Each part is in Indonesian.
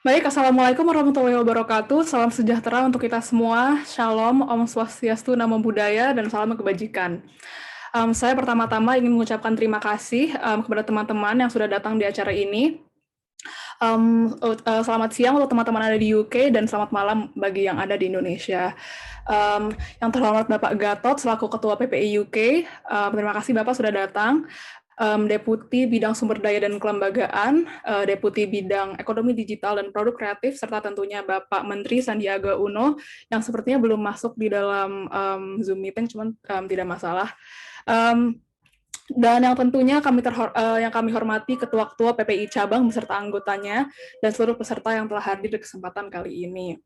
Baik, Assalamualaikum warahmatullahi wabarakatuh. Salam sejahtera untuk kita semua. Shalom, Om Swastiastu, Namo Buddhaya, dan salam kebajikan. Saya pertama-tama ingin mengucapkan terima kasih kepada teman-teman yang sudah datang di acara ini. Selamat siang untuk teman-teman ada di UK dan selamat malam bagi yang ada di Indonesia. Yang terhormat Bapak Gatot selaku Ketua PPI UK, terima kasih Bapak sudah datang. Deputi Bidang Sumber Daya dan Kelembagaan, Deputi Bidang Ekonomi Digital dan Produk Kreatif, serta tentunya Bapak Menteri Sandiaga Uno yang sepertinya belum masuk di dalam Zoom meeting, cuman tidak masalah. Dan yang tentunya yang kami hormati Ketua-Ketua PPI Cabang beserta anggotanya dan seluruh peserta yang telah hadir di kesempatan kali ini.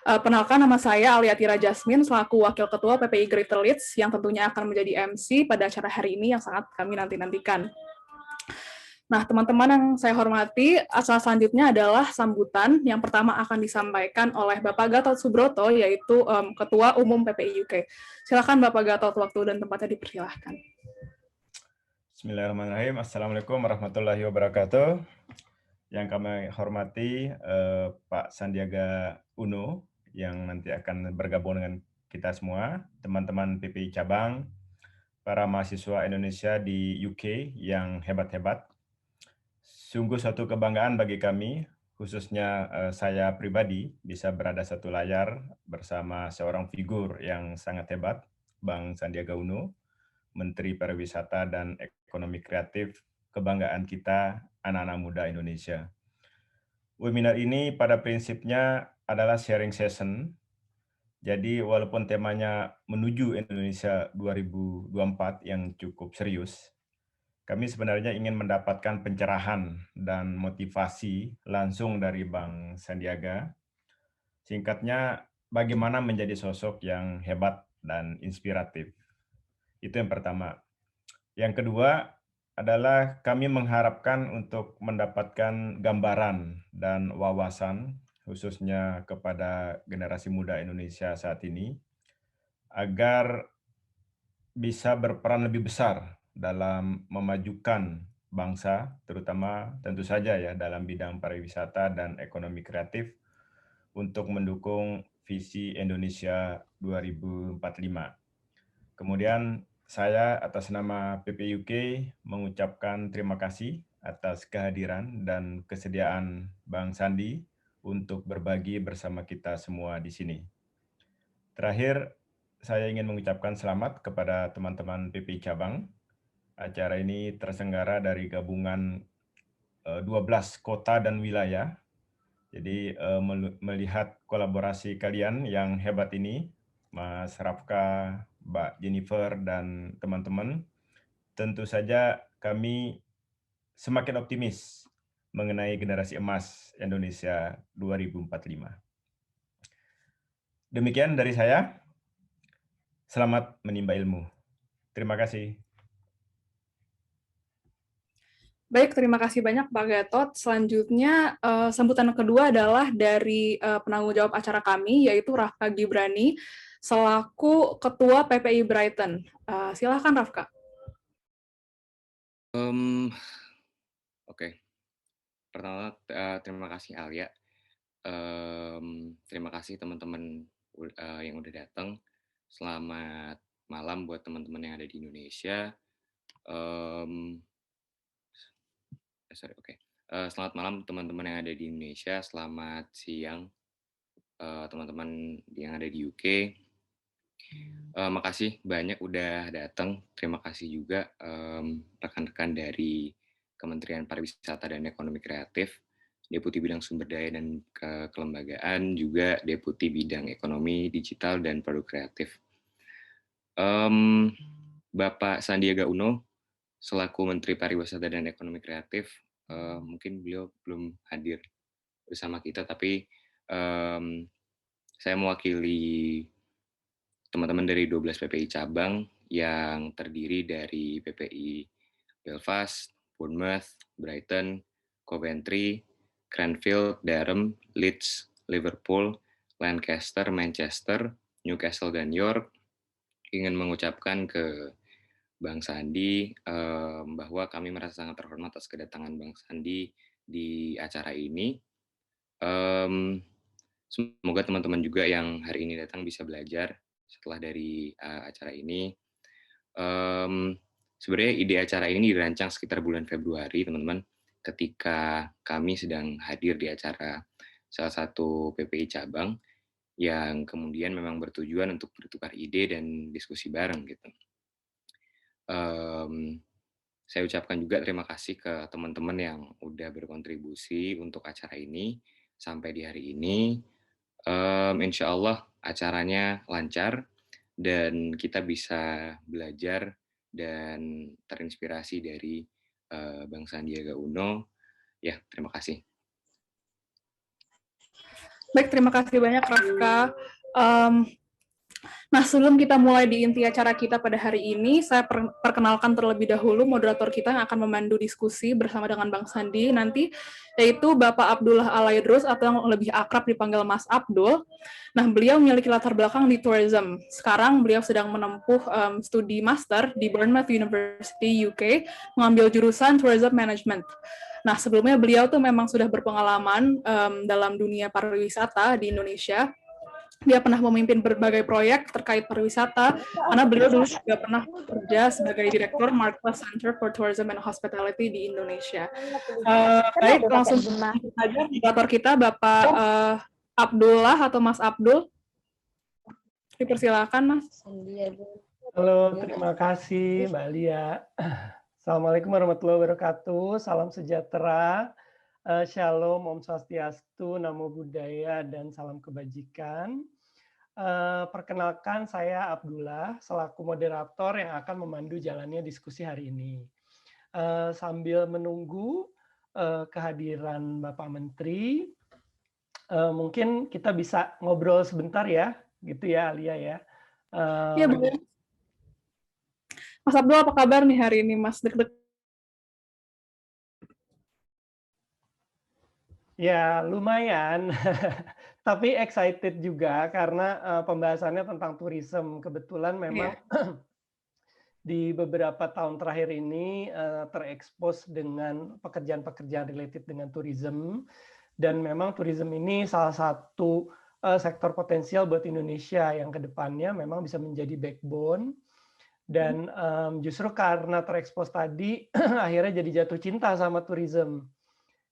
Perkenalkan, nama saya Aliatira Jasmine selaku Wakil Ketua PPI Greater Leeds yang tentunya akan menjadi MC pada acara hari ini yang sangat kami nanti-nantikan. Nah, teman-teman yang saya hormati, acara selanjutnya adalah sambutan yang pertama akan disampaikan oleh Bapak Gatot Subroto, yaitu Ketua Umum PPI UK. Silakan Bapak Gatot, waktu dan tempatnya dipersilahkan. Bismillahirrahmanirrahim. Assalamualaikum warahmatullahi wabarakatuh. Yang kami hormati Pak Sandiaga Uno yang nanti akan bergabung dengan kita semua, teman-teman PPI Cabang, para mahasiswa Indonesia di UK yang hebat-hebat. Sungguh satu kebanggaan bagi kami, khususnya saya pribadi, bisa berada satu layar bersama seorang figur yang sangat hebat, Bang Sandiaga Uno, Menteri Pariwisata dan Ekonomi Kreatif, kebanggaan kita anak-anak muda Indonesia. Webinar ini pada prinsipnya adalah sharing session. Jadi walaupun temanya menuju Indonesia 2024 yang cukup serius, kami sebenarnya ingin mendapatkan pencerahan dan motivasi langsung dari Bang Sandiaga. Singkatnya, bagaimana menjadi sosok yang hebat dan inspiratif. Itu yang pertama. Yang kedua adalah kami mengharapkan untuk mendapatkan gambaran dan wawasan khususnya kepada generasi muda Indonesia saat ini agar bisa berperan lebih besar dalam memajukan bangsa, terutama tentu saja ya dalam bidang pariwisata dan ekonomi kreatif untuk mendukung visi Indonesia 2045. Kemudian saya atas nama PPUK mengucapkan terima kasih atas kehadiran dan kesediaan Bang Sandi untuk berbagi bersama kita semua di sini. Terakhir, saya ingin mengucapkan selamat kepada teman-teman PPI Cabang. Acara ini terselenggara dari gabungan 12 kota dan wilayah. Jadi melihat kolaborasi kalian yang hebat ini, Mas Rafka, Mbak Jennifer, dan teman-teman, tentu saja kami semakin optimis mengenai generasi emas Indonesia 2045. Demikian dari saya. Selamat menimba ilmu. Terima kasih. Baik, terima kasih banyak Pak Gatot. Selanjutnya, sambutan kedua adalah dari penanggung jawab acara kami, yaitu Rafka Gibrani, selaku Ketua PPI Brighton. Silakan Rafka. Oke. Pertama, terima kasih Alia. Terima kasih teman-teman yang udah datang. Selamat malam buat teman-teman yang ada di Indonesia. Selamat malam teman-teman yang ada di Indonesia. Selamat siang teman-teman yang ada di UK. Makasih banyak udah datang. Terima kasih juga rekan-rekan dari Kementerian Pariwisata dan Ekonomi Kreatif, Deputi Bidang Sumber Daya dan Kelembagaan, juga Deputi Bidang Ekonomi Digital dan Produk Kreatif. Bapak Sandiaga Uno, selaku Menteri Pariwisata dan Ekonomi Kreatif, mungkin beliau belum hadir bersama kita, tapi saya mewakili teman-teman dari 12 PPI cabang yang terdiri dari PPI Belfast, Bournemouth, Brighton, Coventry, Cranfield, Durham, Leeds, Liverpool, Lancaster, Manchester, Newcastle, dan York. Ingin mengucapkan ke Bang Sandi bahwa kami merasa sangat terhormat atas kedatangan Bang Sandi di acara ini. Semoga teman-teman juga yang hari ini datang bisa belajar setelah dari acara ini. Sebenarnya ide acara ini dirancang sekitar bulan Februari, teman-teman, ketika kami sedang hadir di acara salah satu PPI cabang yang kemudian memang bertujuan untuk bertukar ide dan diskusi bareng gitu. Saya ucapkan juga terima kasih ke teman-teman yang udah berkontribusi untuk acara ini sampai di hari ini. Insya Allah acaranya lancar dan kita bisa belajar dan terinspirasi dari Bang Sandiaga Uno. Ya, terima kasih. Baik, terima kasih banyak Rafka. Nah, sebelum kita mulai di inti acara kita pada hari ini, saya perkenalkan terlebih dahulu moderator kita yang akan memandu diskusi bersama dengan Bang Sandi nanti, yaitu Bapak Abdullah Alaidrus atau yang lebih akrab dipanggil Mas Abdul. Nah, beliau memiliki latar belakang di tourism. Sekarang beliau sedang menempuh studi master di Bournemouth University, UK, mengambil jurusan Tourism Management. Nah, sebelumnya beliau tuh memang sudah berpengalaman dalam dunia pariwisata di Indonesia. Dia pernah memimpin berbagai proyek terkait pariwisata, karena beliau dulu juga pernah bekerja sebagai direktur Marquess Center for Tourism and Hospitality di Indonesia. Baik, langsung saja moderator kita, Bapak Abdullah atau Mas Abdul. Dipersilakan, Mas. Halo, terima kasih Mbak Lia. Assalamualaikum warahmatullahi wabarakatuh, salam sejahtera, shalom, om swastiastu, namo buddhaya, dan salam kebajikan. Perkenalkan, saya Abdullah, selaku moderator yang akan memandu jalannya diskusi hari ini. Sambil menunggu kehadiran Bapak Menteri, mungkin kita bisa ngobrol sebentar ya, gitu ya Alia ya. Iya, boleh. Mas Abdul, apa kabar nih hari ini, Mas? Deg-deg. Ya, lumayan. Tapi excited juga karena pembahasannya tentang tourism. Kebetulan memang di beberapa tahun terakhir ini terekspos dengan pekerjaan-pekerjaan related dengan tourism. Dan memang tourism ini salah satu sektor potensial buat Indonesia yang kedepannya memang bisa menjadi backbone. Dan justru karena terekspos tadi, akhirnya jadi jatuh cinta sama tourism.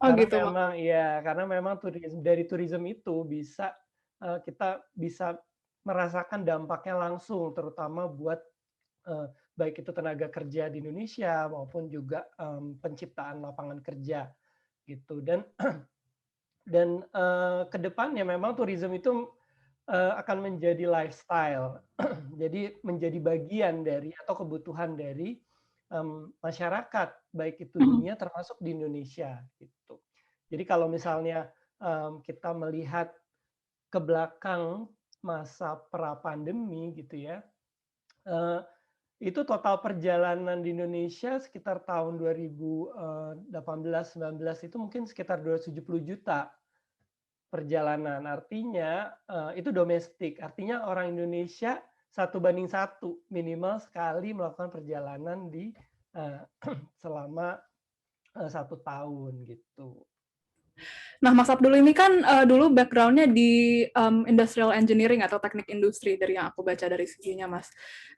Oh, Karena gitu, memang ya, karena memang dari tourism itu bisa kita bisa merasakan dampaknya langsung, terutama buat baik itu tenaga kerja di Indonesia maupun juga penciptaan lapangan kerja gitu. Dan kedepannya memang tourism itu akan menjadi lifestyle, jadi menjadi bagian dari atau kebutuhan dari masyarakat, baik itu dunia termasuk di Indonesia gitu. Jadi kalau misalnya kita melihat ke belakang masa pra-pandemi gitu ya, itu total perjalanan di Indonesia sekitar tahun 2018-19 itu mungkin sekitar 270 juta perjalanan. Artinya itu domestik, artinya orang Indonesia 1:1 minimal sekali melakukan perjalanan di selama 1 tahun gitu. Nah, Mas Abdul ini kan dulu background-nya di industrial engineering atau teknik industri dari yang aku baca dari CV-nya, Mas.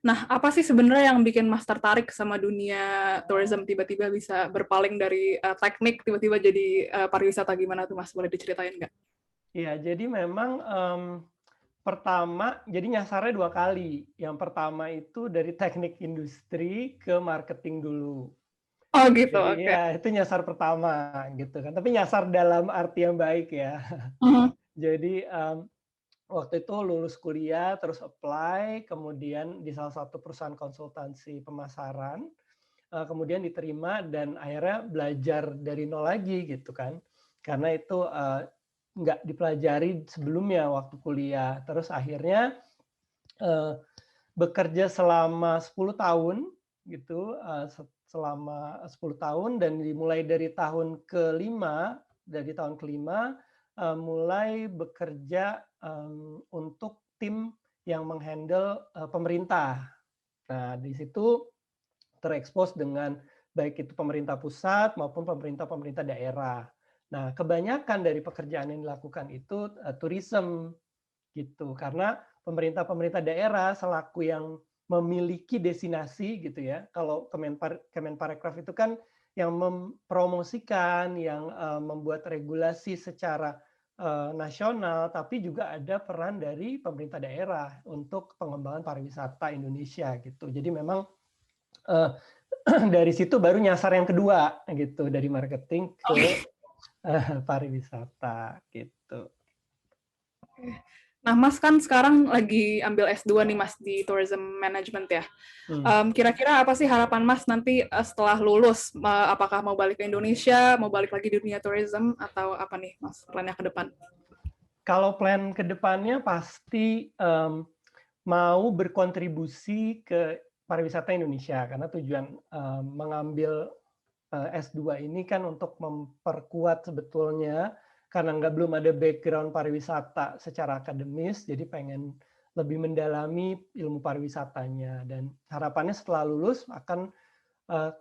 Nah, apa sih sebenarnya yang bikin Mas tertarik sama dunia tourism, tiba-tiba bisa berpaling dari teknik, tiba-tiba jadi pariwisata, gimana tuh, Mas? Boleh diceritain nggak? Iya, jadi memang pertama, jadi nyasarnya 2 kali. Yang pertama itu dari teknik industri ke marketing dulu. Oh gitu, Jadi ya itu nyasar pertama gitu kan. Tapi nyasar dalam arti yang baik ya. Jadi waktu itu lulus kuliah terus apply, kemudian di salah satu perusahaan konsultansi pemasaran, kemudian diterima dan akhirnya belajar dari nol lagi gitu kan. Karena itu nggak dipelajari sebelumnya waktu kuliah. Terus akhirnya bekerja selama 10 tahun gitu, selama 10 tahun dan dimulai dari tahun kelima, mulai bekerja untuk tim yang menghandle pemerintah. Nah, di situ terekspos dengan baik itu pemerintah pusat maupun pemerintah daerah. Nah, kebanyakan dari pekerjaan yang dilakukan itu tourism gitu, karena pemerintah daerah selaku yang memiliki destinasi gitu ya. Kalau Kemenparekraf itu kan yang mempromosikan, yang membuat regulasi secara nasional, tapi juga ada peran dari pemerintah daerah untuk pengembangan pariwisata Indonesia gitu. Jadi memang dari situ baru nyasar yang kedua gitu, dari marketing ke pariwisata gitu. Nah, Mas kan sekarang lagi ambil S2 nih, Mas, di Tourism Management ya. Kira-kira apa sih harapan Mas nanti setelah lulus? Apakah mau balik ke Indonesia, mau balik lagi di dunia tourism, atau apa nih, Mas, plannya ke depan? Kalau plan ke depannya pasti mau berkontribusi ke pariwisata Indonesia, karena tujuan mengambil S2 ini kan untuk memperkuat sebetulnya, karena belum ada background pariwisata secara akademis, jadi pengen lebih mendalami ilmu pariwisatanya, dan harapannya setelah lulus akan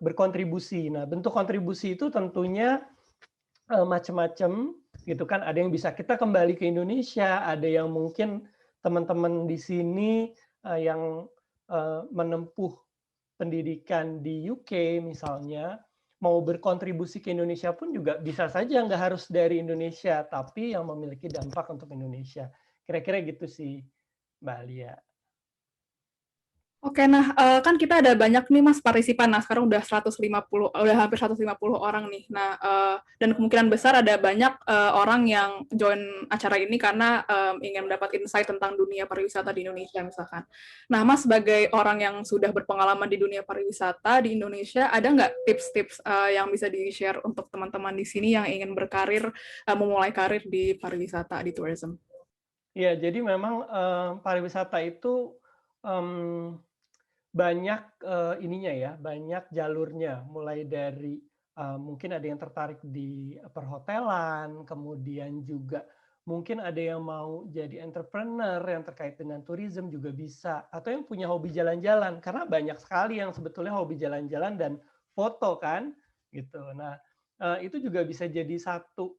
berkontribusi. Nah, bentuk kontribusi itu tentunya macam-macam gitu kan. Ada yang bisa kita kembali ke Indonesia, ada yang mungkin teman-teman di sini yang menempuh pendidikan di UK misalnya, mau berkontribusi ke Indonesia pun juga bisa saja, nggak harus dari Indonesia, tapi yang memiliki dampak untuk Indonesia. Kira-kira gitu sih, Mbak Alia. Oke, nah kan kita ada banyak nih Mas partisipan. Nah, sekarang udah hampir 150 orang nih. Nah, dan kemungkinan besar ada banyak orang yang join acara ini karena ingin mendapat insight tentang dunia pariwisata di Indonesia misalkan. Nah, Mas sebagai orang yang sudah berpengalaman di dunia pariwisata di Indonesia, ada nggak tips-tips yang bisa di-share untuk teman-teman di sini yang ingin berkarir, memulai karir di pariwisata, di tourism? Ya, jadi memang pariwisata itu banyak ininya ya, banyak jalurnya, mulai dari mungkin ada yang tertarik di perhotelan, kemudian juga mungkin ada yang mau jadi entrepreneur yang terkait dengan tourism juga bisa, atau yang punya hobi jalan-jalan, karena banyak sekali yang sebetulnya hobi jalan-jalan dan foto kan, gitu. Nah, itu juga bisa jadi satu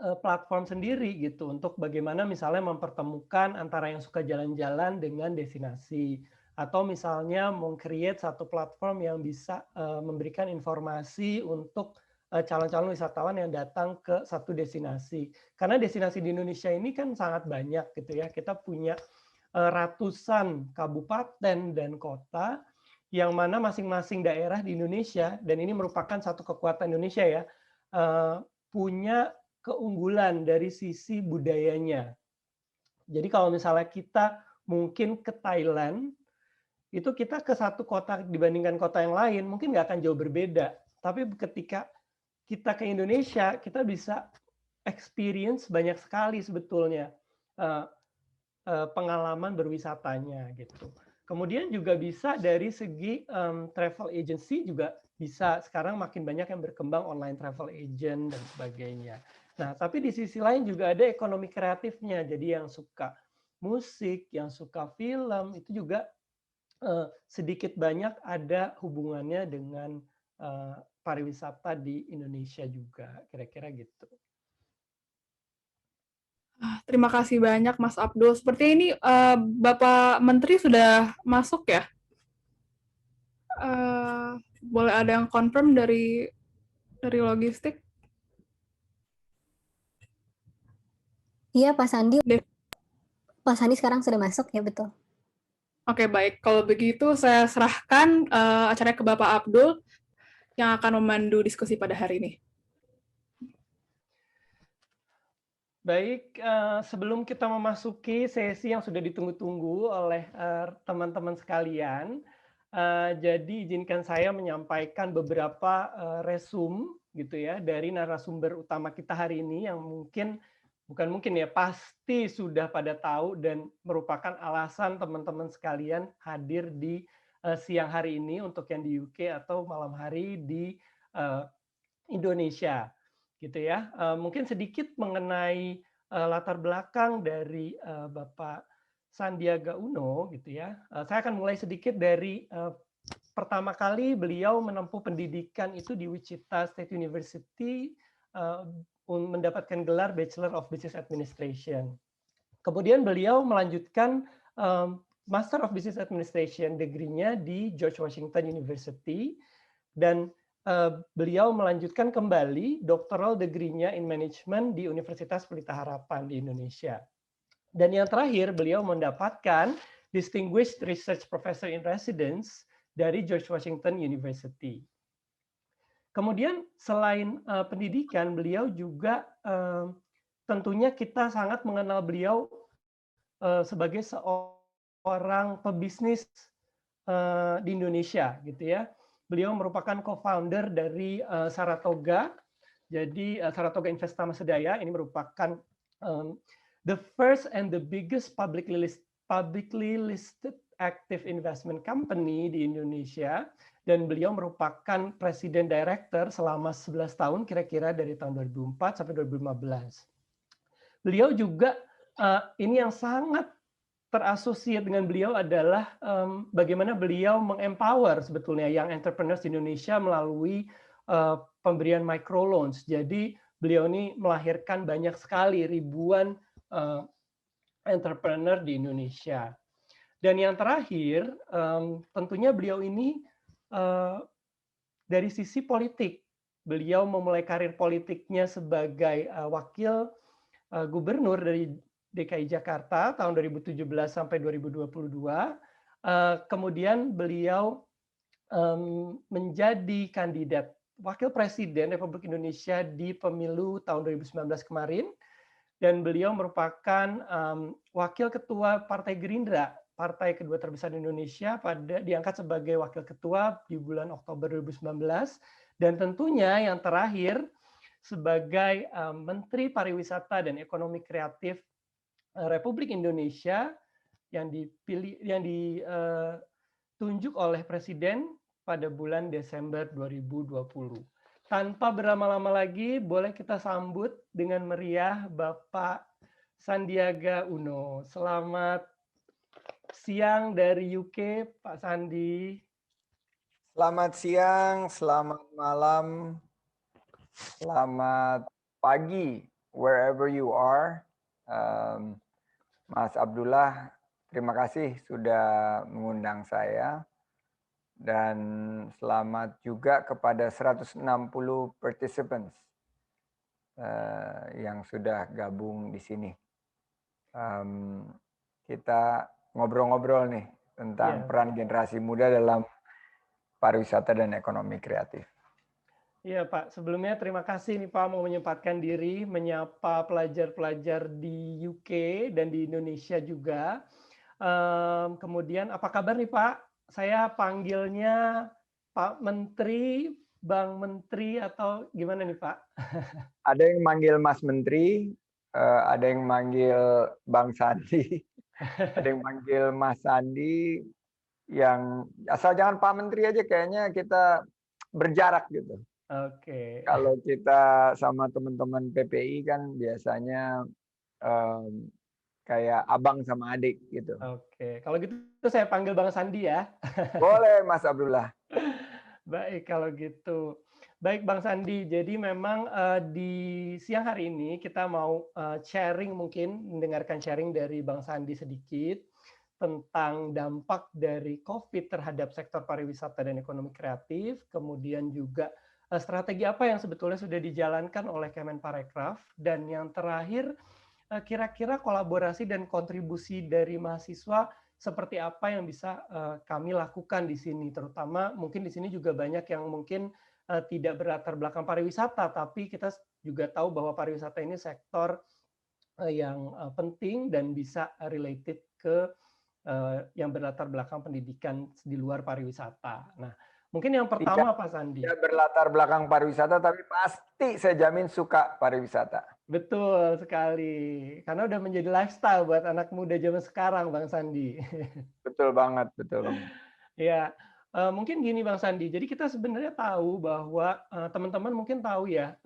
platform sendiri gitu untuk bagaimana misalnya mempertemukan antara yang suka jalan-jalan dengan destinasi, atau misalnya meng-create satu platform yang bisa memberikan informasi untuk calon-calon wisatawan yang datang ke satu destinasi. Karena destinasi di Indonesia ini kan sangat banyak gitu ya. Kita punya ratusan kabupaten dan kota yang mana masing-masing daerah di Indonesia, dan ini merupakan satu kekuatan Indonesia ya, punya keunggulan dari sisi budayanya. Jadi kalau misalnya kita mungkin ke Thailand, itu kita ke satu kota dibandingkan kota yang lain, mungkin nggak akan jauh berbeda. Tapi ketika kita ke Indonesia, kita bisa experience banyak sekali sebetulnya pengalaman berwisatanya gitu. Kemudian juga bisa dari segi travel agency juga bisa, sekarang makin banyak yang berkembang online travel agent dan sebagainya. Nah, tapi di sisi lain juga ada ekonomi kreatifnya. Jadi yang suka musik, yang suka film, itu juga sedikit banyak ada hubungannya dengan pariwisata di Indonesia juga. Kira-kira gitu. Terima kasih banyak Mas Abdul. Seperti ini Bapak Menteri sudah masuk ya? Boleh ada yang confirm dari logistik? Iya, Pak Sandi. Pak Sandi sekarang sudah masuk, ya betul. Oke, baik. Kalau begitu saya serahkan acaranya ke Bapak Abdul yang akan memandu diskusi pada hari ini. Baik, sebelum kita memasuki sesi yang sudah ditunggu-tunggu oleh teman-teman sekalian, jadi izinkan saya menyampaikan beberapa resume gitu ya dari narasumber utama kita hari ini yang pasti sudah pada tahu dan merupakan alasan teman-teman sekalian hadir di siang hari ini untuk yang di UK atau malam hari di Indonesia. Gitu ya. Mungkin sedikit mengenai latar belakang dari Bapak Sandiaga Uno gitu ya. Saya akan mulai sedikit dari pertama kali beliau menempuh pendidikan itu di Wichita State University, mendapatkan gelar Bachelor of Business Administration. Kemudian beliau melanjutkan Master of Business Administration degree-nya di George Washington University, dan beliau melanjutkan kembali doctoral degree-nya in management di Universitas Pelita Harapan di Indonesia. Dan yang terakhir, beliau mendapatkan Distinguished Research Professor in Residence dari George Washington University. Kemudian selain pendidikan, beliau juga tentunya kita sangat mengenal beliau sebagai seorang pebisnis di Indonesia, gitu ya. Beliau merupakan co-founder dari Saratoga. Jadi Saratoga Investama Sedaya ini merupakan the first and the biggest publicly listed active investment company di Indonesia, dan beliau merupakan presiden director selama 11 tahun kira-kira dari tahun 2004 sampai 2015. Beliau juga ini yang sangat terasosiat dengan beliau adalah bagaimana beliau mengempower sebetulnya young entrepreneurs di Indonesia melalui pemberian microloans. Jadi beliau ini melahirkan banyak sekali ribuan entrepreneur di Indonesia. Dan yang terakhir, tentunya beliau ini dari sisi politik, beliau memulai karir politiknya sebagai wakil gubernur dari DKI Jakarta tahun 2017 sampai 2022. Kemudian beliau menjadi kandidat wakil presiden Republik Indonesia di pemilu tahun 2019 kemarin, dan beliau merupakan wakil ketua Partai Gerindra, partai kedua terbesar di Indonesia, diangkat sebagai wakil ketua di bulan Oktober 2019, dan tentunya yang terakhir sebagai Menteri Pariwisata dan Ekonomi Kreatif Republik Indonesia yang ditunjuk oleh Presiden pada bulan Desember 2020. Tanpa berlama-lama lagi, boleh kita sambut dengan meriah Bapak Sandiaga Uno. Selamat siang dari UK, Pak Sandi. Selamat siang, selamat malam, selamat pagi, wherever you are. Mas Abdullah, terima kasih sudah mengundang saya. Dan selamat juga kepada 160 participants yang sudah gabung di sini. Kita ngobrol-ngobrol nih tentang peran generasi muda dalam pariwisata dan ekonomi kreatif. Iya Pak, sebelumnya terima kasih nih Pak mau menyempatkan diri menyapa pelajar-pelajar di UK dan di Indonesia juga. Kemudian apa kabar nih Pak? Saya panggilnya Pak Menteri, Bang Menteri, atau gimana nih Pak? Ada yang manggil Mas Menteri, ada yang manggil Bang Sandi, ada yang manggil Mas Sandi, yang asal jangan Pak Menteri aja, kayaknya kita berjarak gitu. Oke. Kalau kita sama teman-teman PPI kan biasanya kayak abang sama adik gitu. Oke, kalau gitu saya panggil Bang Sandi ya. Boleh Mas Abdullah. Baik, kalau gitu. Baik Bang Sandi, jadi memang di siang hari ini kita mau sharing, mungkin mendengarkan sharing dari Bang Sandi sedikit tentang dampak dari COVID terhadap sektor pariwisata dan ekonomi kreatif, kemudian juga strategi apa yang sebetulnya sudah dijalankan oleh Kemenparekraf, dan yang terakhir kira-kira kolaborasi dan kontribusi dari mahasiswa seperti apa yang bisa kami lakukan di sini, terutama mungkin di sini juga banyak yang mungkin tidak berlatar belakang pariwisata, tapi kita juga tahu bahwa pariwisata ini sektor yang penting dan bisa related ke yang berlatar belakang pendidikan di luar pariwisata. Nah, mungkin yang pertama Pak Sandi. Tidak berlatar belakang pariwisata, tapi pasti saya jamin suka pariwisata. Betul sekali, karena udah menjadi lifestyle buat anak muda zaman sekarang, Bang Sandi. Betul banget, betul banget. Ya, mungkin gini Bang Sandi, jadi kita sebenarnya tahu bahwa teman-teman mungkin tahu ya,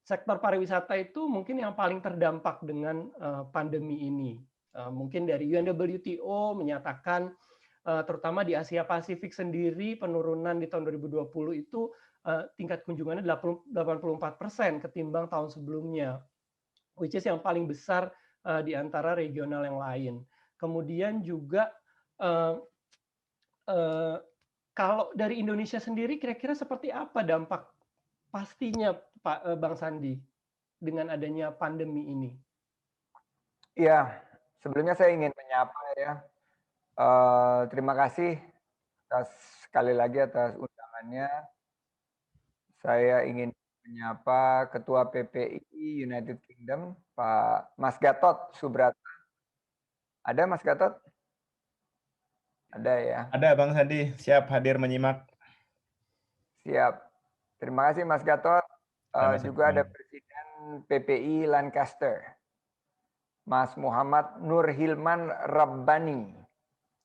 sektor pariwisata itu mungkin yang paling terdampak dengan pandemi ini. Mungkin dari UNWTO menyatakan terutama di Asia Pasifik sendiri penurunan di tahun 2020 itu tingkat kunjungannya 84% ketimbang tahun sebelumnya, which is yang paling besar di antara regional yang lain. Kemudian juga kalau dari Indonesia sendiri kira-kira seperti apa dampak pastinya Pak Bang Sandi dengan adanya pandemi ini? Iya, sebelumnya saya ingin menyapa ya. Terima kasih sekali lagi atas undangannya. Saya ingin menyapa Ketua PPI United Kingdom, Pak Mas Gatot Subrata. Ada Mas Gatot? Ada ya. Ada Bang Sandi, siap hadir menyimak. Siap. Terima kasih Mas Gatot. Sama-sama. Juga ada Presiden PPI Lancaster, Mas Muhammad Nur Hilman Rabbani.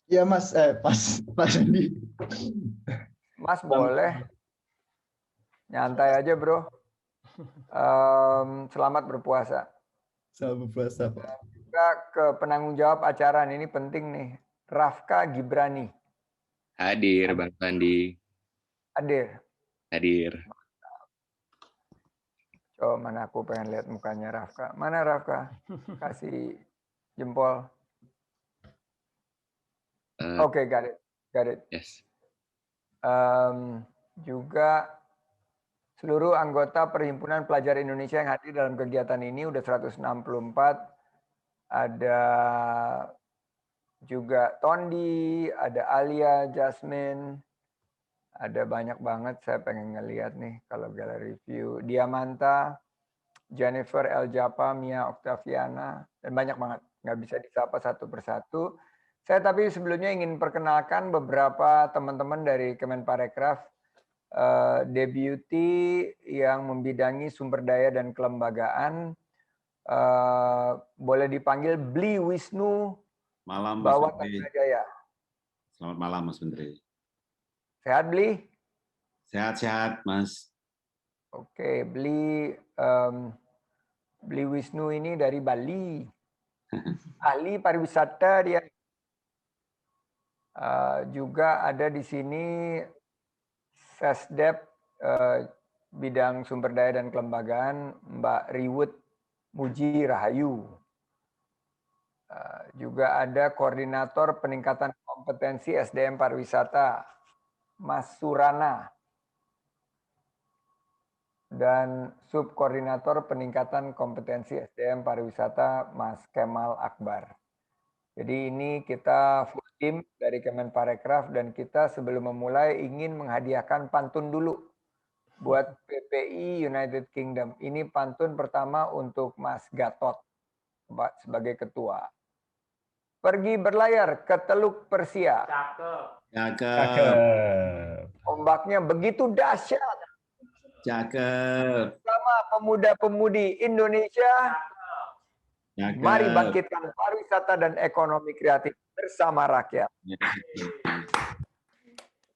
Iya Mas, Pak Sandi. Mas boleh nyantai aja bro. Selamat berpuasa. Selamat berpuasa Pak. Juga ke penanggung jawab acara ini penting nih, Rafka Gibrani. Hadir Bang Sandi. Hadir. Hadir. Oh, mana aku pengen lihat mukanya Rafka. Mana Rafka? Kasih jempol. Oke, got it. Got it. Yes. Juga seluruh anggota Perhimpunan Pelajar Indonesia yang hadir dalam kegiatan ini udah 164. Ada juga Tondi, ada Alia, Jasmine. Ada banyak banget, saya pengen ngeliat nih kalau gallery view. Diamanta, Jennifer El Japa, Mia Octaviana, dan banyak banget. Nggak bisa disapa satu persatu. Saya tapi sebelumnya ingin perkenalkan beberapa teman-teman dari Kemenparekraf, Deputy yang membidangi sumber daya dan kelembagaan. Boleh dipanggil Bli Wisnu Bawatranajaya. Selamat malam Mas Menteri. Sehat Bli? Sehat-sehat Mas. Oke, Bli Wisnu ini dari Bali. Ahli pariwisata dia. Juga ada di sini Sesdep bidang sumber daya dan kelembagaan Mbak Riwut Muji Rahayu. Juga ada koordinator peningkatan kompetensi SDM pariwisata Mas Surana. Dan subkoordinator peningkatan kompetensi SDM pariwisata Mas Kemal Akbar. Jadi ini kita full tim dari Kemenparekraf dan kita sebelum memulai ingin menghadiahkan pantun dulu buat PPI United Kingdom. Ini pantun pertama untuk Mas Gatot sebagai ketua. Pergi berlayar ke Teluk Persia. Cakep. Ombaknya begitu dahsyat. Cakep. Bersama pemuda-pemudi Indonesia, Cakep. mari bangkitkan pariwisata dan ekonomi kreatif bersama rakyat.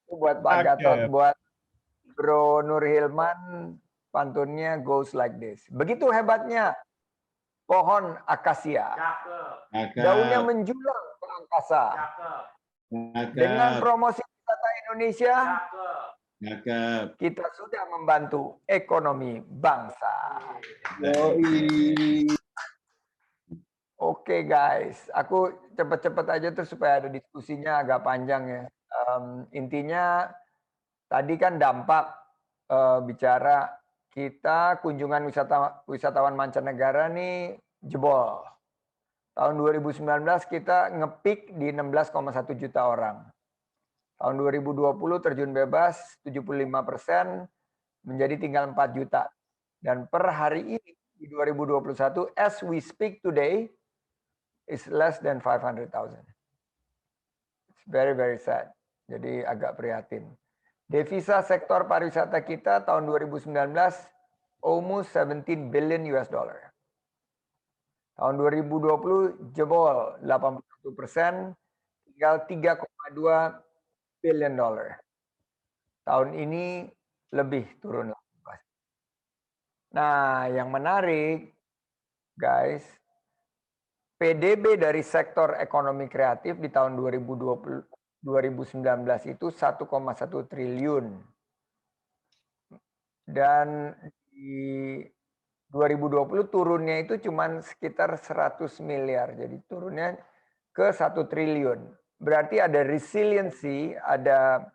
Itu buat Pak Gatot, buat Bro Nur Hilman, pantunnya goes like this. Begitu hebatnya pohon akasia. Daunnya menjulang ke angkasa. Dengan promosi wisata Indonesia, kita sudah membantu ekonomi bangsa. Oke guys, aku cepet-cepet aja terus supaya ada diskusinya agak panjang ya. Intinya tadi kan dampak bicara kita kunjungan wisatawan mancanegara nih jebol. Tahun 2019 kita ngepeak di 16,1 juta orang. Tahun 2020 terjun bebas 75% menjadi tinggal 4 juta. Dan per hari ini di 2021, as we speak today, is less than 500,000. It's very, very sad. Jadi agak prihatin. Devisa sektor pariwisata kita tahun 2019 almost 17 billion US dollar. Tahun 2020 jebol 81%, tinggal 3,2 billion dollar. Tahun ini lebih turun lagi. Nah, yang menarik, guys, PDB dari sektor ekonomi kreatif di tahun 2020 2019 itu 1,1 triliun. Dan di 2020 turunnya itu cuma sekitar 100 miliar. Jadi turunnya ke 1 triliun. Berarti ada resiliency, ada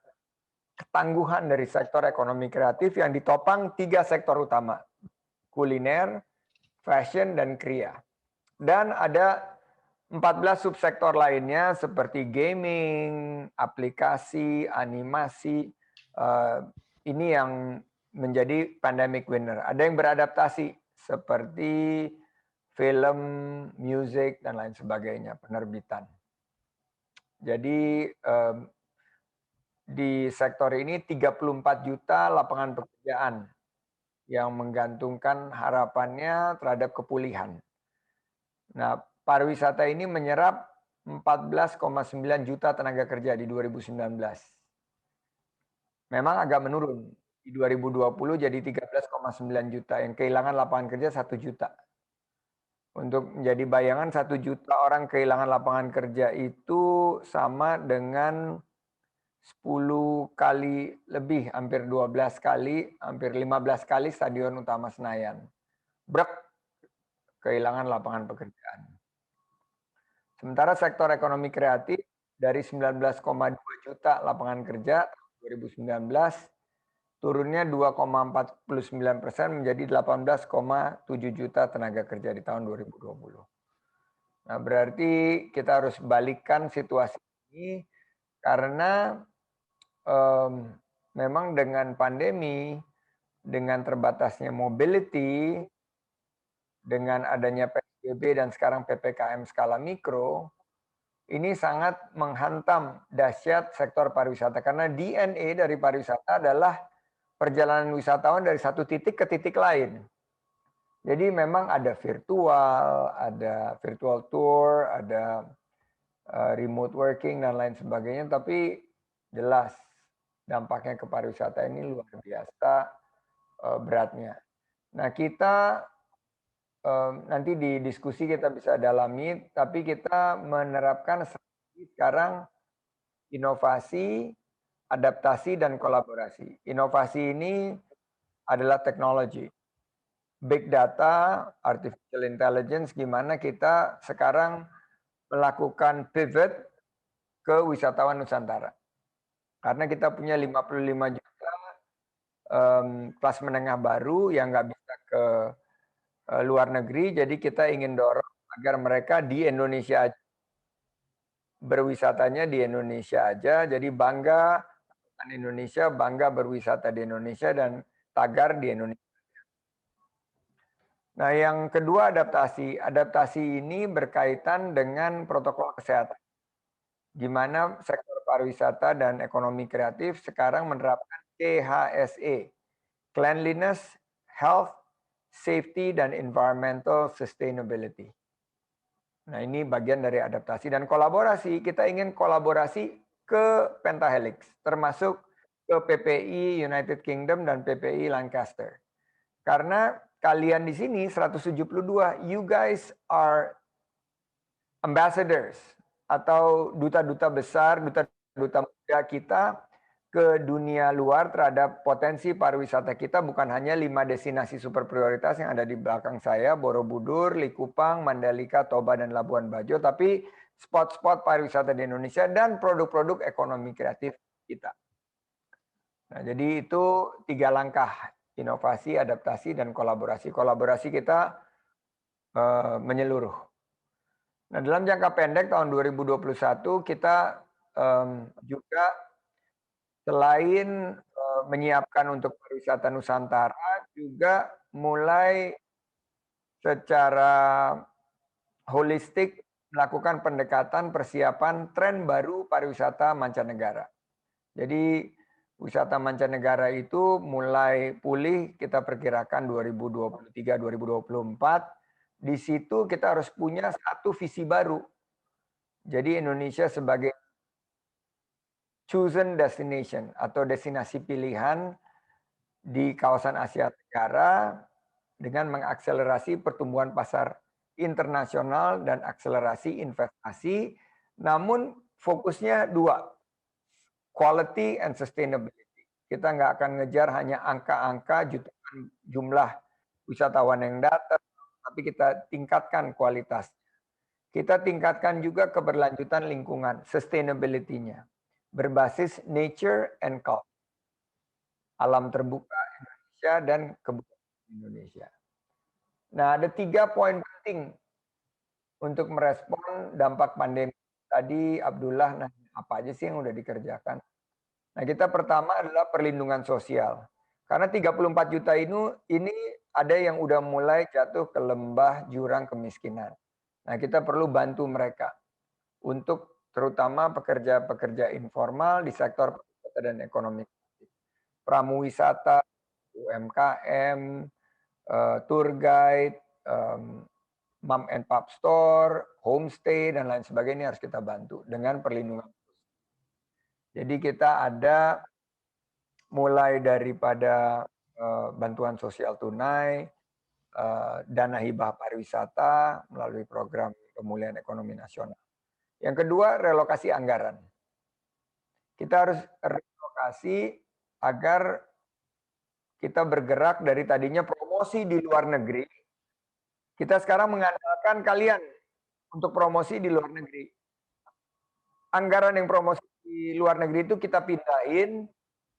ketangguhan dari sektor ekonomi kreatif yang ditopang 3 sektor utama. Kuliner, fashion, dan kriya. Dan ada 14 subsektor lainnya seperti gaming, aplikasi, animasi. Ini yang menjadi pandemic winner. Ada yang beradaptasi seperti film, musik, dan lain sebagainya, penerbitan. Jadi di sektor ini 34 juta lapangan pekerjaan yang menggantungkan harapannya terhadap kepulihan. Nah, pariwisata ini menyerap 14,9 juta tenaga kerja di 2019. Memang agak menurun. Di 2020 jadi 13,9 juta, yang kehilangan lapangan kerja 1 juta. Untuk menjadi bayangan, 1 juta orang kehilangan lapangan kerja itu sama dengan 10 kali lebih, hampir 12 kali, hampir 15 kali Stadion Utama Senayan. Brek, kehilangan lapangan pekerjaan. Sementara sektor ekonomi kreatif dari 19,2 juta lapangan kerja 2019, turunnya 2,49% menjadi 18,7 juta tenaga kerja di tahun 2020. Nah, berarti kita harus balikkan situasi ini karena memang dengan pandemi, dengan terbatasnya mobility, dengan adanya PSBB dan sekarang PPKM skala mikro, ini sangat menghantam dahsyat sektor pariwisata. Karena DNA dari pariwisata adalah perjalanan wisatawan dari satu titik ke titik lain. Jadi memang ada virtual tour, ada remote working, dan lain sebagainya, tapi jelas dampaknya ke pariwisata ini luar biasa beratnya. Nah, kita nanti di diskusi kita bisa dalami, tapi kita menerapkan sekarang inovasi, adaptasi, dan kolaborasi. Inovasi ini adalah teknologi. Big data, artificial intelligence, gimana kita sekarang melakukan pivot ke wisatawan Nusantara. Karena kita punya 55 juta kelas menengah baru yang nggak bisa ke luar negeri, jadi kita ingin dorong agar mereka di Indonesia aja. Berwisatanya di Indonesia aja, jadi bangga Indonesia, bangga berwisata di Indonesia, dan tagar di Indonesia. Nah, yang kedua adaptasi. Adaptasi ini berkaitan dengan protokol kesehatan. Gimana sektor pariwisata dan ekonomi kreatif sekarang menerapkan CHSE, Cleanliness, Health, Safety, dan Environmental Sustainability. Nah, ini bagian dari adaptasi dan kolaborasi. Kita ingin kolaborasi ke Pentahelix, termasuk ke PPI United Kingdom dan PPI Lancaster. Karena kalian di sini 172, you guys are ambassadors atau duta-duta besar, duta-duta muda kita ke dunia luar terhadap potensi pariwisata kita, bukan hanya 5 destinasi super prioritas yang ada di belakang saya, Borobudur, Likupang, Mandalika, Toba, dan Labuan Bajo, tapi spot-spot pariwisata di Indonesia dan produk-produk ekonomi kreatif kita. Nah, jadi itu 3 langkah, inovasi, adaptasi, dan kolaborasi. Kolaborasi kita menyeluruh. Nah, dalam jangka pendek tahun 2021 kita juga selain menyiapkan untuk pariwisata Nusantara, juga mulai secara holistik melakukan pendekatan persiapan tren baru pariwisata mancanegara. Jadi wisata mancanegara itu mulai pulih, kita perkirakan 2023-2024. Di situ kita harus punya satu visi baru. Jadi Indonesia sebagai chosen destination atau destinasi pilihan di kawasan Asia Tenggara dengan mengakselerasi pertumbuhan pasar internasional dan akselerasi investasi. Namun fokusnya 2. quality and sustainability. Kita nggak akan ngejar hanya angka-angka jutaan jumlah wisatawan yang datang, tapi kita tingkatkan kualitas. Kita tingkatkan juga keberlanjutan lingkungan, sustainability-nya, berbasis nature and culture, alam terbuka Indonesia dan kebudayaan Indonesia. Nah, ada 3 poin penting untuk merespon dampak pandemi. Tadi Abdullah nanya apa aja sih yang udah dikerjakan. Nah, kita pertama adalah perlindungan sosial. Karena 34 juta ini ada yang udah mulai jatuh ke lembah jurang kemiskinan. Nah, kita perlu bantu mereka untuk terutama pekerja-pekerja informal di sektor pariwisata dan ekonomi. Pramuwisata, UMKM, tour guide, mom and pop store, homestay, dan lain sebagainya harus kita bantu dengan perlindungan. Jadi kita ada mulai daripada bantuan sosial tunai, dana hibah pariwisata melalui program pemulihan ekonomi nasional. Yang kedua, relokasi anggaran. Kita harus relokasi agar kita bergerak dari tadinya promosi di luar negeri. Kita sekarang mengandalkan kalian untuk promosi di luar negeri. Anggaran yang promosi di luar negeri itu kita pindahin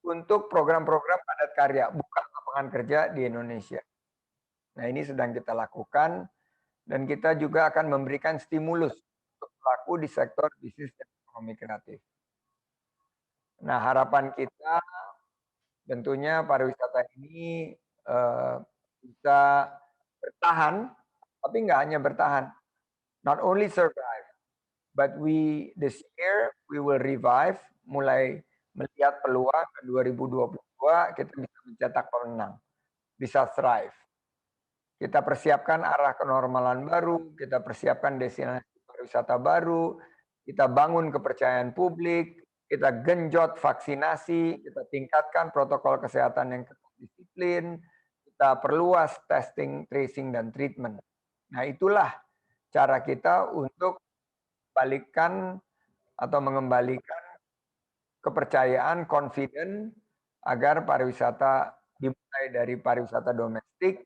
untuk program-program padat karya, bukan lapangan kerja di Indonesia. Nah, ini sedang kita lakukan dan kita juga akan memberikan stimulus untuk pelaku di sektor bisnis dan ekonomi kreatif. Nah, harapan kita tentunya pariwisata ini bisa bertahan, tapi nggak hanya bertahan. Not only survive, but this year we will revive, mulai melihat peluang ke 2022 kita bisa mencetak pemenang, bisa thrive. Kita persiapkan arah kenormalan baru, kita persiapkan destinasi pariwisata baru, kita bangun kepercayaan publik, kita genjot vaksinasi, kita tingkatkan protokol kesehatan yang disiplin, kita perluas testing, tracing, dan treatment. Nah, itulah cara kita untuk balikkan atau mengembalikan kepercayaan, confident, agar pariwisata dimulai dari pariwisata domestik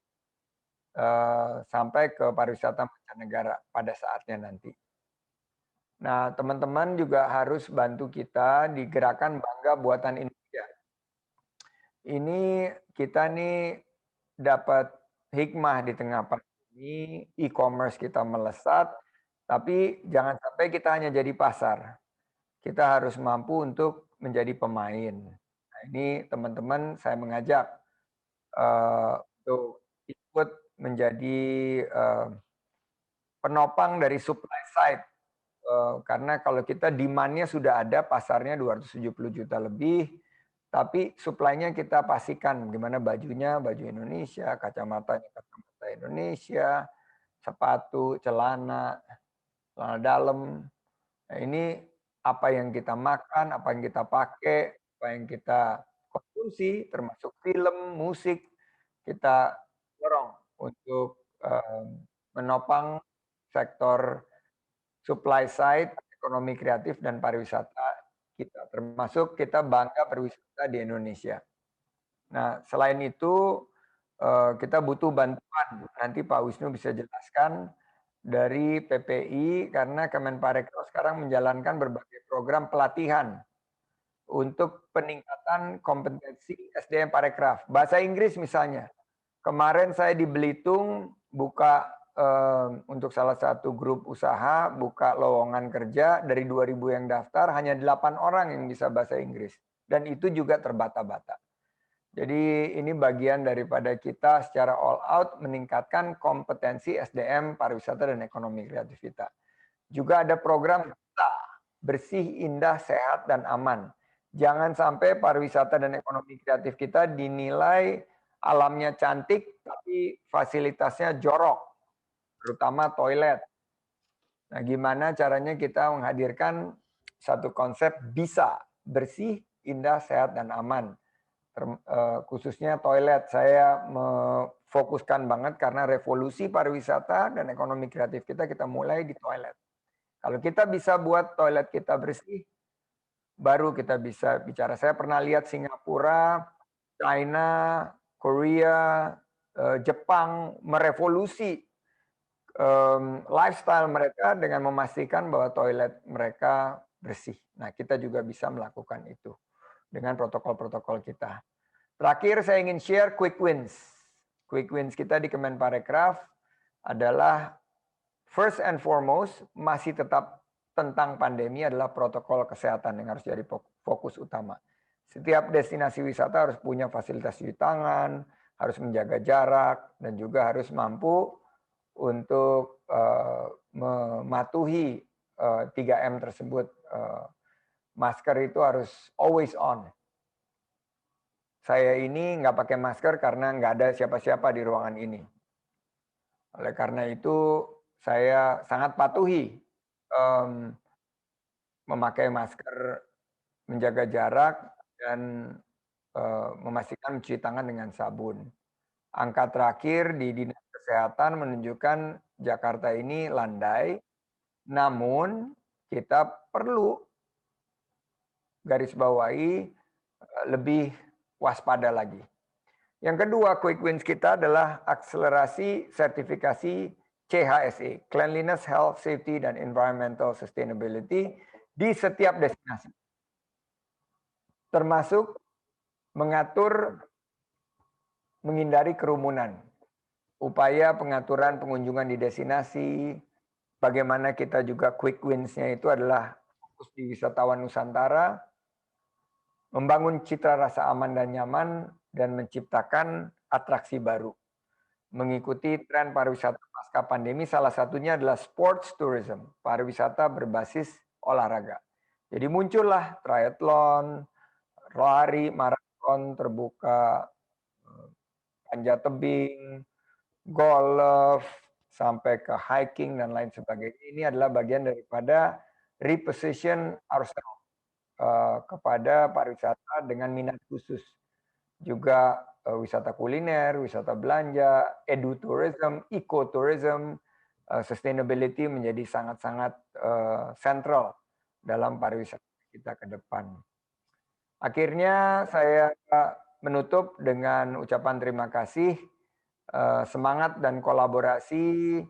sampai ke pariwisata mancanegara pada saatnya nanti. Nah, teman-teman juga harus bantu kita di gerakan Bangga Buatan Indonesia. Ini kita nih dapat hikmah di tengah pandemi, e-commerce kita melesat, tapi jangan sampai kita hanya jadi pasar. Kita harus mampu untuk menjadi pemain. Nah, ini teman-teman saya mengajak untuk ikut menjadi penopang dari supply side. Karena kalau kita demand-nya sudah ada, pasarnya 270 juta lebih, tapi supply-nya kita pastikan gimana bajunya, baju Indonesia, kacamatanya, kacamata Indonesia, sepatu, celana dalam. Nah, ini apa yang kita makan, apa yang kita pakai, apa yang kita konsumsi, termasuk film, musik, kita dorong untuk menopang sektor supply side, ekonomi kreatif, dan pariwisata kita. Termasuk kita bangga pariwisata di Indonesia. Nah, selain itu, kita butuh bantuan. Nanti Pak Wisnu bisa jelaskan dari PPI, karena Kemenparekraf sekarang menjalankan berbagai program pelatihan untuk peningkatan kompetensi SDM Parekraf. Bahasa Inggris misalnya. Kemarin saya di Belitung buka untuk salah satu grup usaha, buka lowongan kerja, dari 2.000 yang daftar, hanya 8 orang yang bisa bahasa Inggris. Dan itu juga terbata-bata. Jadi ini bagian daripada kita secara all out meningkatkan kompetensi SDM pariwisata dan ekonomi kreatif kita. Juga ada program bersih, indah, sehat, dan aman. Jangan sampai pariwisata dan ekonomi kreatif kita dinilai alamnya cantik, tapi fasilitasnya jorok, terutama toilet. Nah, gimana caranya kita menghadirkan satu konsep bisa bersih, indah, sehat, dan aman. Khususnya toilet, saya memfokuskan banget karena revolusi pariwisata dan ekonomi kreatif kita mulai di toilet. Kalau kita bisa buat toilet kita bersih, baru kita bisa bicara. Saya pernah lihat Singapura, China, Korea, Jepang merevolusi lifestyle mereka dengan memastikan bahwa toilet mereka bersih. Nah, kita juga bisa melakukan itu dengan protokol-protokol kita. Terakhir, saya ingin share quick wins. Quick wins kita di Kemenparekraf adalah first and foremost masih tetap tentang pandemi adalah protokol kesehatan yang harus jadi fokus utama. Setiap destinasi wisata harus punya fasilitas cuci tangan, harus menjaga jarak, dan juga harus mampu untuk mematuhi 3M tersebut. Masker itu harus always on. Saya ini nggak pakai masker karena nggak ada siapa-siapa di ruangan ini. Oleh karena itu, saya sangat patuhi memakai masker, menjaga jarak, dan memastikan mencuci tangan dengan sabun. Angka terakhir di Dinas Kesehatan menunjukkan Jakarta ini landai, namun kita perlu garis bawahi lebih waspada lagi. Yang kedua, quick wins kita adalah akselerasi sertifikasi CHSE, Cleanliness, Health, Safety, dan Environmental Sustainability di setiap destinasi. Termasuk mengatur menghindari kerumunan. Upaya pengaturan pengunjungan di destinasi, bagaimana kita juga quick wins-nya itu adalah fokus di wisatawan Nusantara, membangun citra rasa aman dan nyaman, dan menciptakan atraksi baru. Mengikuti tren pariwisata pasca pandemi, salah satunya adalah sports tourism, pariwisata berbasis olahraga. Jadi muncullah triathlon, lari, maraton terbuka, panjat tebing, golf, sampai ke hiking dan lain sebagainya. Ini adalah bagian daripada reposition ourselves kepada pariwisata dengan minat khusus. Juga wisata kuliner, wisata belanja, edutourism, ecotourism, sustainability menjadi sangat-sangat sentral dalam pariwisata kita ke depan. Akhirnya saya menutup dengan ucapan terima kasih, semangat dan kolaborasi,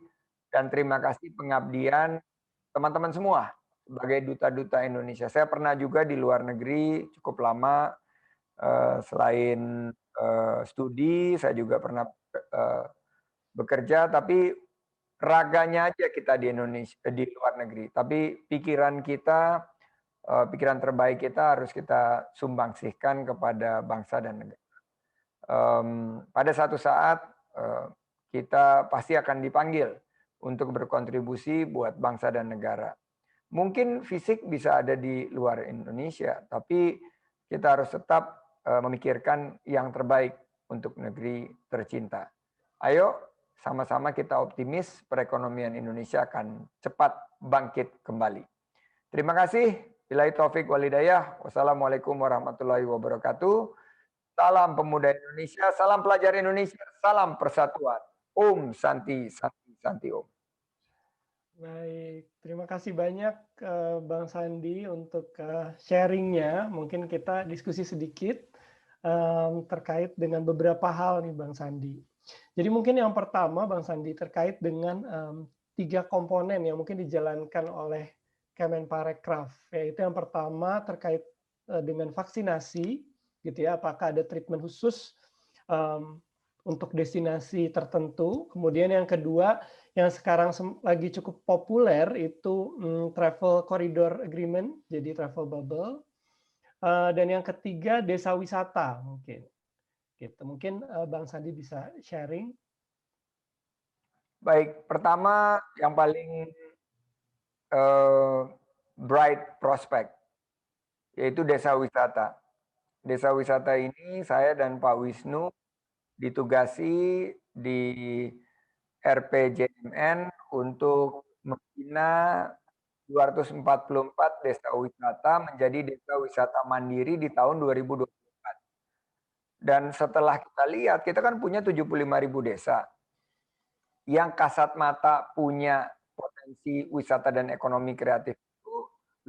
dan terima kasih pengabdian teman-teman semua sebagai duta-duta Indonesia. Saya pernah juga di luar negeri cukup lama, selain studi, saya juga pernah bekerja, tapi raganya aja kita di Indonesia, di luar negeri. Tapi pikiran kita, pikiran terbaik kita harus kita sumbangsihkan kepada bangsa dan negara. Pada satu saat kita pasti akan dipanggil untuk berkontribusi buat bangsa dan negara. Mungkin fisik bisa ada di luar Indonesia, tapi kita harus tetap memikirkan yang terbaik untuk negeri tercinta. Ayo sama-sama kita optimis perekonomian Indonesia akan cepat bangkit kembali. Terima kasih. Billahi taufik walhidayah. Wassalamualaikum warahmatullahi wabarakatuh. Salam pemuda Indonesia, salam pelajar Indonesia, salam persatuan. Om Santi, Santi, Santi Om. Baik, terima kasih banyak Bang Sandi untuk sharingnya. Mungkin kita diskusi sedikit terkait dengan beberapa hal nih Bang Sandi. Jadi mungkin yang pertama Bang Sandi terkait dengan 3 komponen yang mungkin dijalankan oleh Kemenparekraf, yaitu yang pertama terkait dengan vaksinasi, gitu ya, apakah ada treatment khusus untuk destinasi tertentu. Kemudian yang kedua, yang sekarang lagi cukup populer itu travel corridor agreement, jadi travel bubble. Dan yang ketiga, desa wisata mungkin. Gitu. Mungkin Bang Sandi bisa sharing. Baik, pertama yang paling bright prospect, yaitu desa wisata. Desa wisata ini saya dan Pak Wisnu ditugasi di RPJMN untuk membina 244 desa wisata menjadi desa wisata mandiri di tahun 2024. Dan setelah kita lihat, kita kan punya 75.000 desa yang kasat mata punya potensi wisata dan ekonomi kreatif itu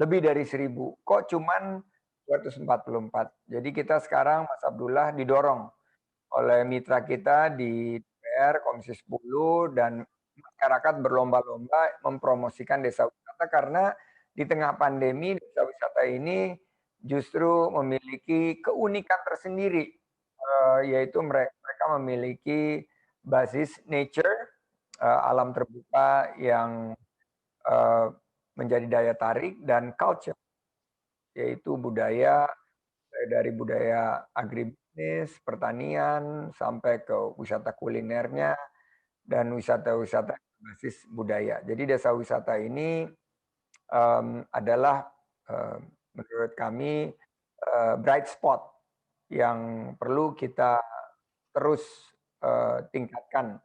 lebih dari 1.000. Kok cuman 244? Jadi kita sekarang, Mas Abdullah, didorong oleh mitra kita di DPR, Komisi 10, dan masyarakat berlomba-lomba mempromosikan desa wisata karena di tengah pandemi desa wisata ini justru memiliki keunikan tersendiri, yaitu mereka memiliki basis nature, alam terbuka yang menjadi daya tarik, dan culture, yaitu budaya, dari budaya agribisnis, pertanian, sampai ke wisata kulinernya, dan wisata-wisata basis budaya. Jadi desa wisata ini adalah menurut kami bright spot yang perlu kita terus tingkatkan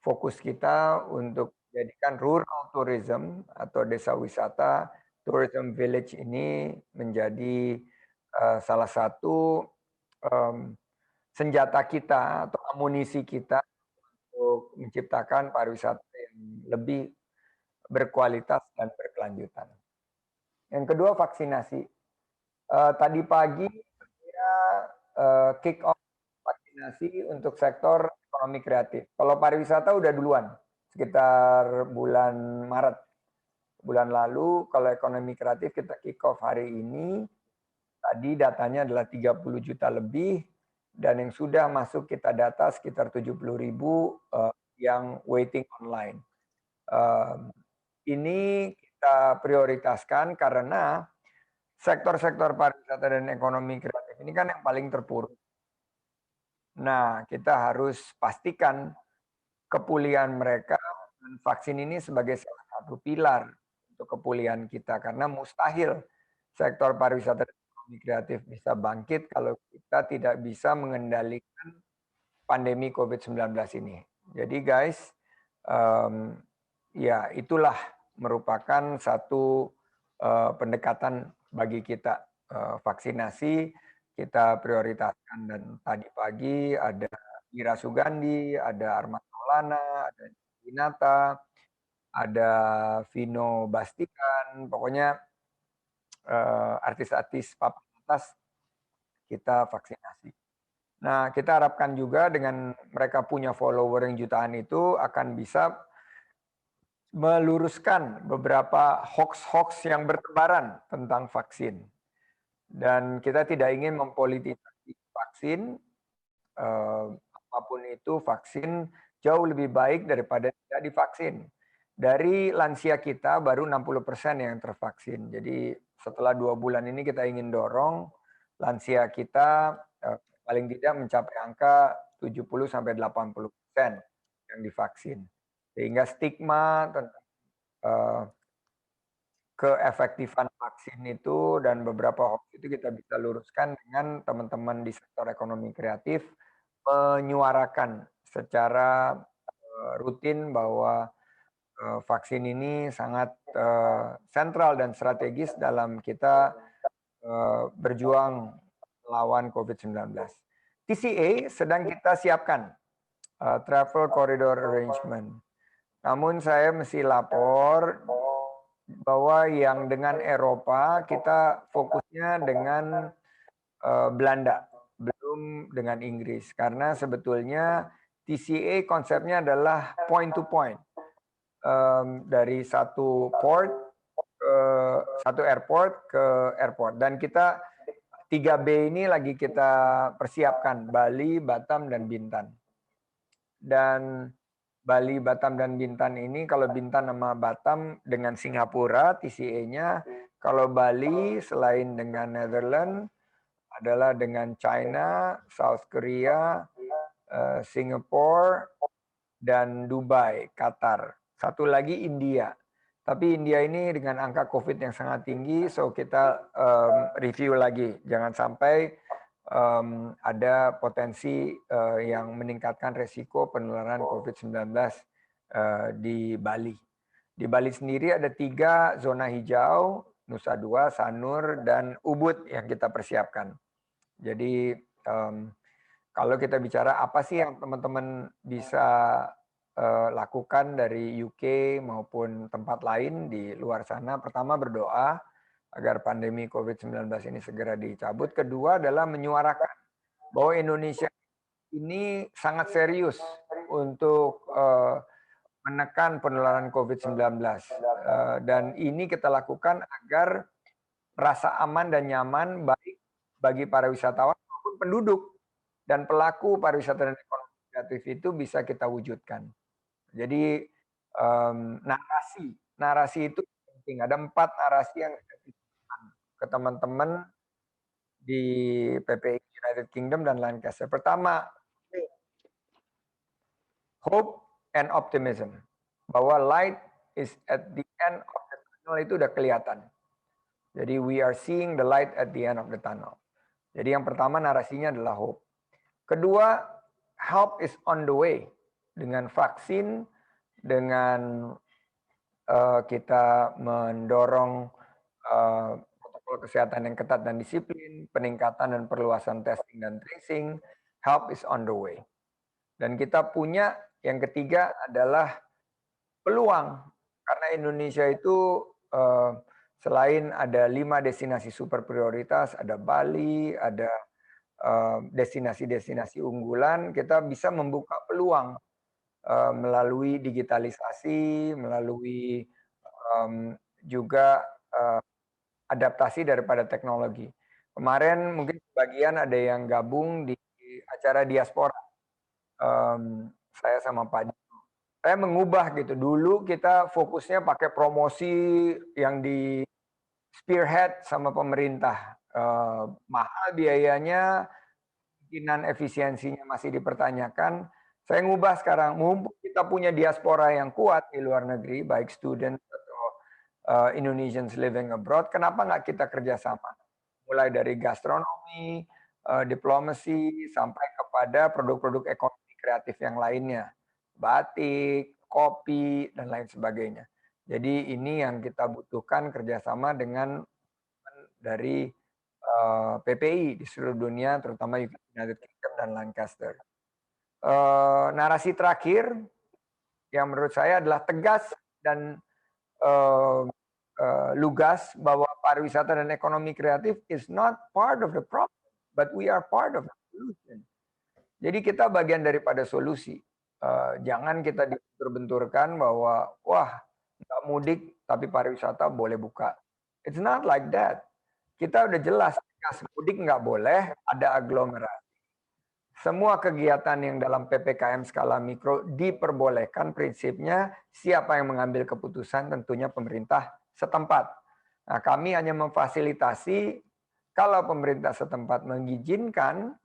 fokus kita untuk jadikan rural tourism atau desa wisata, tourism village ini menjadi salah satu senjata kita atau amunisi kita untuk menciptakan pariwisata yang lebih berkualitas dan berkelanjutan. Yang kedua, vaksinasi. Tadi pagi saya kick off vaksinasi untuk sektor ekonomi kreatif. Kalau pariwisata udah duluan, sekitar bulan Maret. Bulan lalu, kalau ekonomi kreatif kita kick off hari ini. Tadi datanya adalah 30 juta lebih, dan yang sudah masuk kita data sekitar 70.000 yang waiting online. Ini kita prioritaskan karena sektor-sektor pariwisata dan ekonomi kreatif ini kan yang paling terpuruk. Nah, kita harus pastikan kepulihan mereka, dan vaksin ini sebagai salah satu pilar untuk kepulihan kita, karena mustahil sektor pariwisata dan ekonomi kreatif bisa bangkit kalau kita tidak bisa mengendalikan pandemi COVID-19 ini. Jadi guys, ya itulah merupakan satu pendekatan bagi kita. Vaksinasi kita prioritaskan, dan tadi pagi ada Ira Sugandi, ada Armand Maulana, ada Winata, ada Vino Bastikan, pokoknya artis-artis papan atas kita vaksinasi. Nah, kita harapkan juga dengan mereka punya follower yang jutaan itu akan bisa meluruskan beberapa hoax-hoax yang bertebaran tentang vaksin. Dan kita tidak ingin mempolitisasi vaksin, apapun itu vaksin jauh lebih baik daripada tidak divaksin. Dari lansia kita baru 60% yang tervaksin. Jadi setelah 2 bulan ini kita ingin dorong lansia kita paling tidak mencapai angka 70-80% yang divaksin. Sehingga stigma tentang keefektifan vaksin itu dan beberapa hoax itu kita bisa luruskan dengan teman-teman di sektor ekonomi kreatif menyuarakan secara rutin bahwa vaksin ini sangat sentral dan strategis dalam kita berjuang melawan COVID-19. TCA sedang kita siapkan, Travel Corridor Arrangement. Namun saya mesti lapor bahwa yang dengan Eropa kita fokusnya dengan Belanda, belum dengan Inggris. Karena sebetulnya TCA konsepnya adalah point to point. Dari satu port ke satu airport ke airport. Dan kita 3B ini lagi kita persiapkan, Bali, Batam, dan Bintan. Dan Bali, Batam, dan Bintan ini, kalau Bintan sama Batam dengan Singapura, TCA-nya. Kalau Bali, selain dengan Netherlands, adalah dengan China, South Korea, Singapura, dan Dubai, Qatar. Satu lagi India. Tapi India ini dengan angka COVID yang sangat tinggi, so kita review lagi. Jangan sampai ada potensi yang meningkatkan resiko penularan COVID-19 di Bali. Di Bali sendiri ada 3 zona hijau, Nusa Dua, Sanur, dan Ubud yang kita persiapkan. Jadi kalau kita bicara apa sih yang teman-teman bisa lakukan dari UK maupun tempat lain di luar sana, pertama berdoa, agar pandemi COVID-19 ini segera dicabut. Kedua adalah menyuarakan bahwa Indonesia ini sangat serius untuk menekan penularan COVID-19. Dan ini kita lakukan agar rasa aman dan nyaman baik bagi para wisatawan maupun penduduk dan pelaku pariwisata dan ekonomi kreatif itu bisa kita wujudkan. Jadi narasi itu penting. Ada 4 narasi yang ke teman-teman di PPI United Kingdom dan Lancaster. Pertama, hope and optimism. Bahwa light is at the end of the tunnel itu udah kelihatan. Jadi we are seeing the light at the end of the tunnel. Jadi yang pertama narasinya adalah hope. Kedua, help is on the way. Dengan vaksin, dengan kita mendorong protokol kesehatan yang ketat dan disiplin, peningkatan dan perluasan testing dan tracing, help is on the way. Dan kita punya yang ketiga adalah peluang. Karena Indonesia itu selain ada 5 destinasi super prioritas, ada Bali, ada destinasi-destinasi unggulan, kita bisa membuka peluang melalui digitalisasi, melalui juga adaptasi daripada teknologi. Kemarin mungkin sebagian ada yang gabung di acara diaspora. Saya sama Pak Dino. Saya mengubah gitu. Dulu kita fokusnya pakai promosi yang di spearhead sama pemerintah. Mahal biayanya, kemungkinan efisiensinya masih dipertanyakan. Saya ngubah sekarang, mumpung kita punya diaspora yang kuat di luar negeri, baik student atau Indonesians living abroad, kenapa nggak kita kerjasama? Mulai dari gastronomi, diplomasi, sampai kepada produk-produk ekonomi kreatif yang lainnya. Batik, kopi, dan lain sebagainya. Jadi ini yang kita butuhkan kerjasama dengan dari PPI di seluruh dunia, terutama United Kingdom dan Lancaster. Narasi terakhir yang menurut saya adalah tegas dan lugas bahwa pariwisata dan ekonomi kreatif is not part of the problem, but we are part of the solution. Jadi kita bagian daripada solusi. Jangan kita dibentur-benturkan bahwa wah nggak mudik tapi pariwisata boleh buka. It's not like that. Kita udah jelas mudik nggak boleh, ada aglomerasi. Semua kegiatan yang dalam PPKM skala mikro diperbolehkan, prinsipnya siapa yang mengambil keputusan tentunya pemerintah setempat. Nah, kami hanya memfasilitasi kalau pemerintah setempat mengizinkan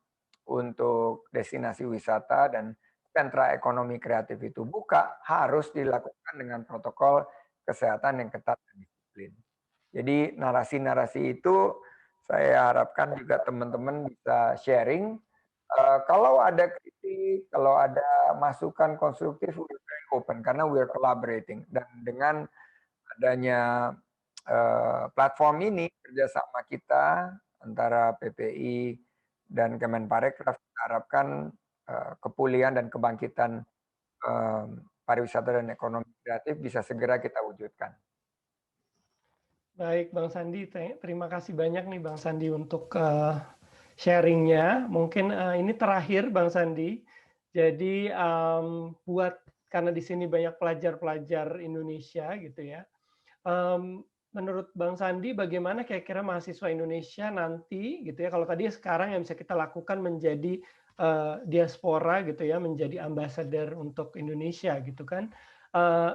untuk destinasi wisata dan sentra ekonomi kreatif itu buka, harus dilakukan dengan protokol kesehatan yang ketat dan disiplin. Jadi narasi-narasi itu saya harapkan juga teman-teman bisa sharing. Kalau ada kritik, kalau ada masukan konstruktif, we are very open karena we are collaborating. Dan dengan adanya platform ini, kerjasama kita antara PPI dan Kemenparekraf, kita harapkan kepulihan dan kebangkitan pariwisata dan ekonomi kreatif bisa segera kita wujudkan. Baik, Bang Sandi, terima kasih banyak nih Bang Sandi untuk sharingnya. Mungkin ini terakhir Bang Sandi. Jadi karena di sini banyak pelajar-pelajar Indonesia gitu ya. Menurut Bang Sandi, bagaimana kira-kira mahasiswa Indonesia nanti gitu ya? Kalau tadi sekarang yang bisa kita lakukan menjadi diaspora gitu ya, menjadi ambassador untuk Indonesia gitu kan.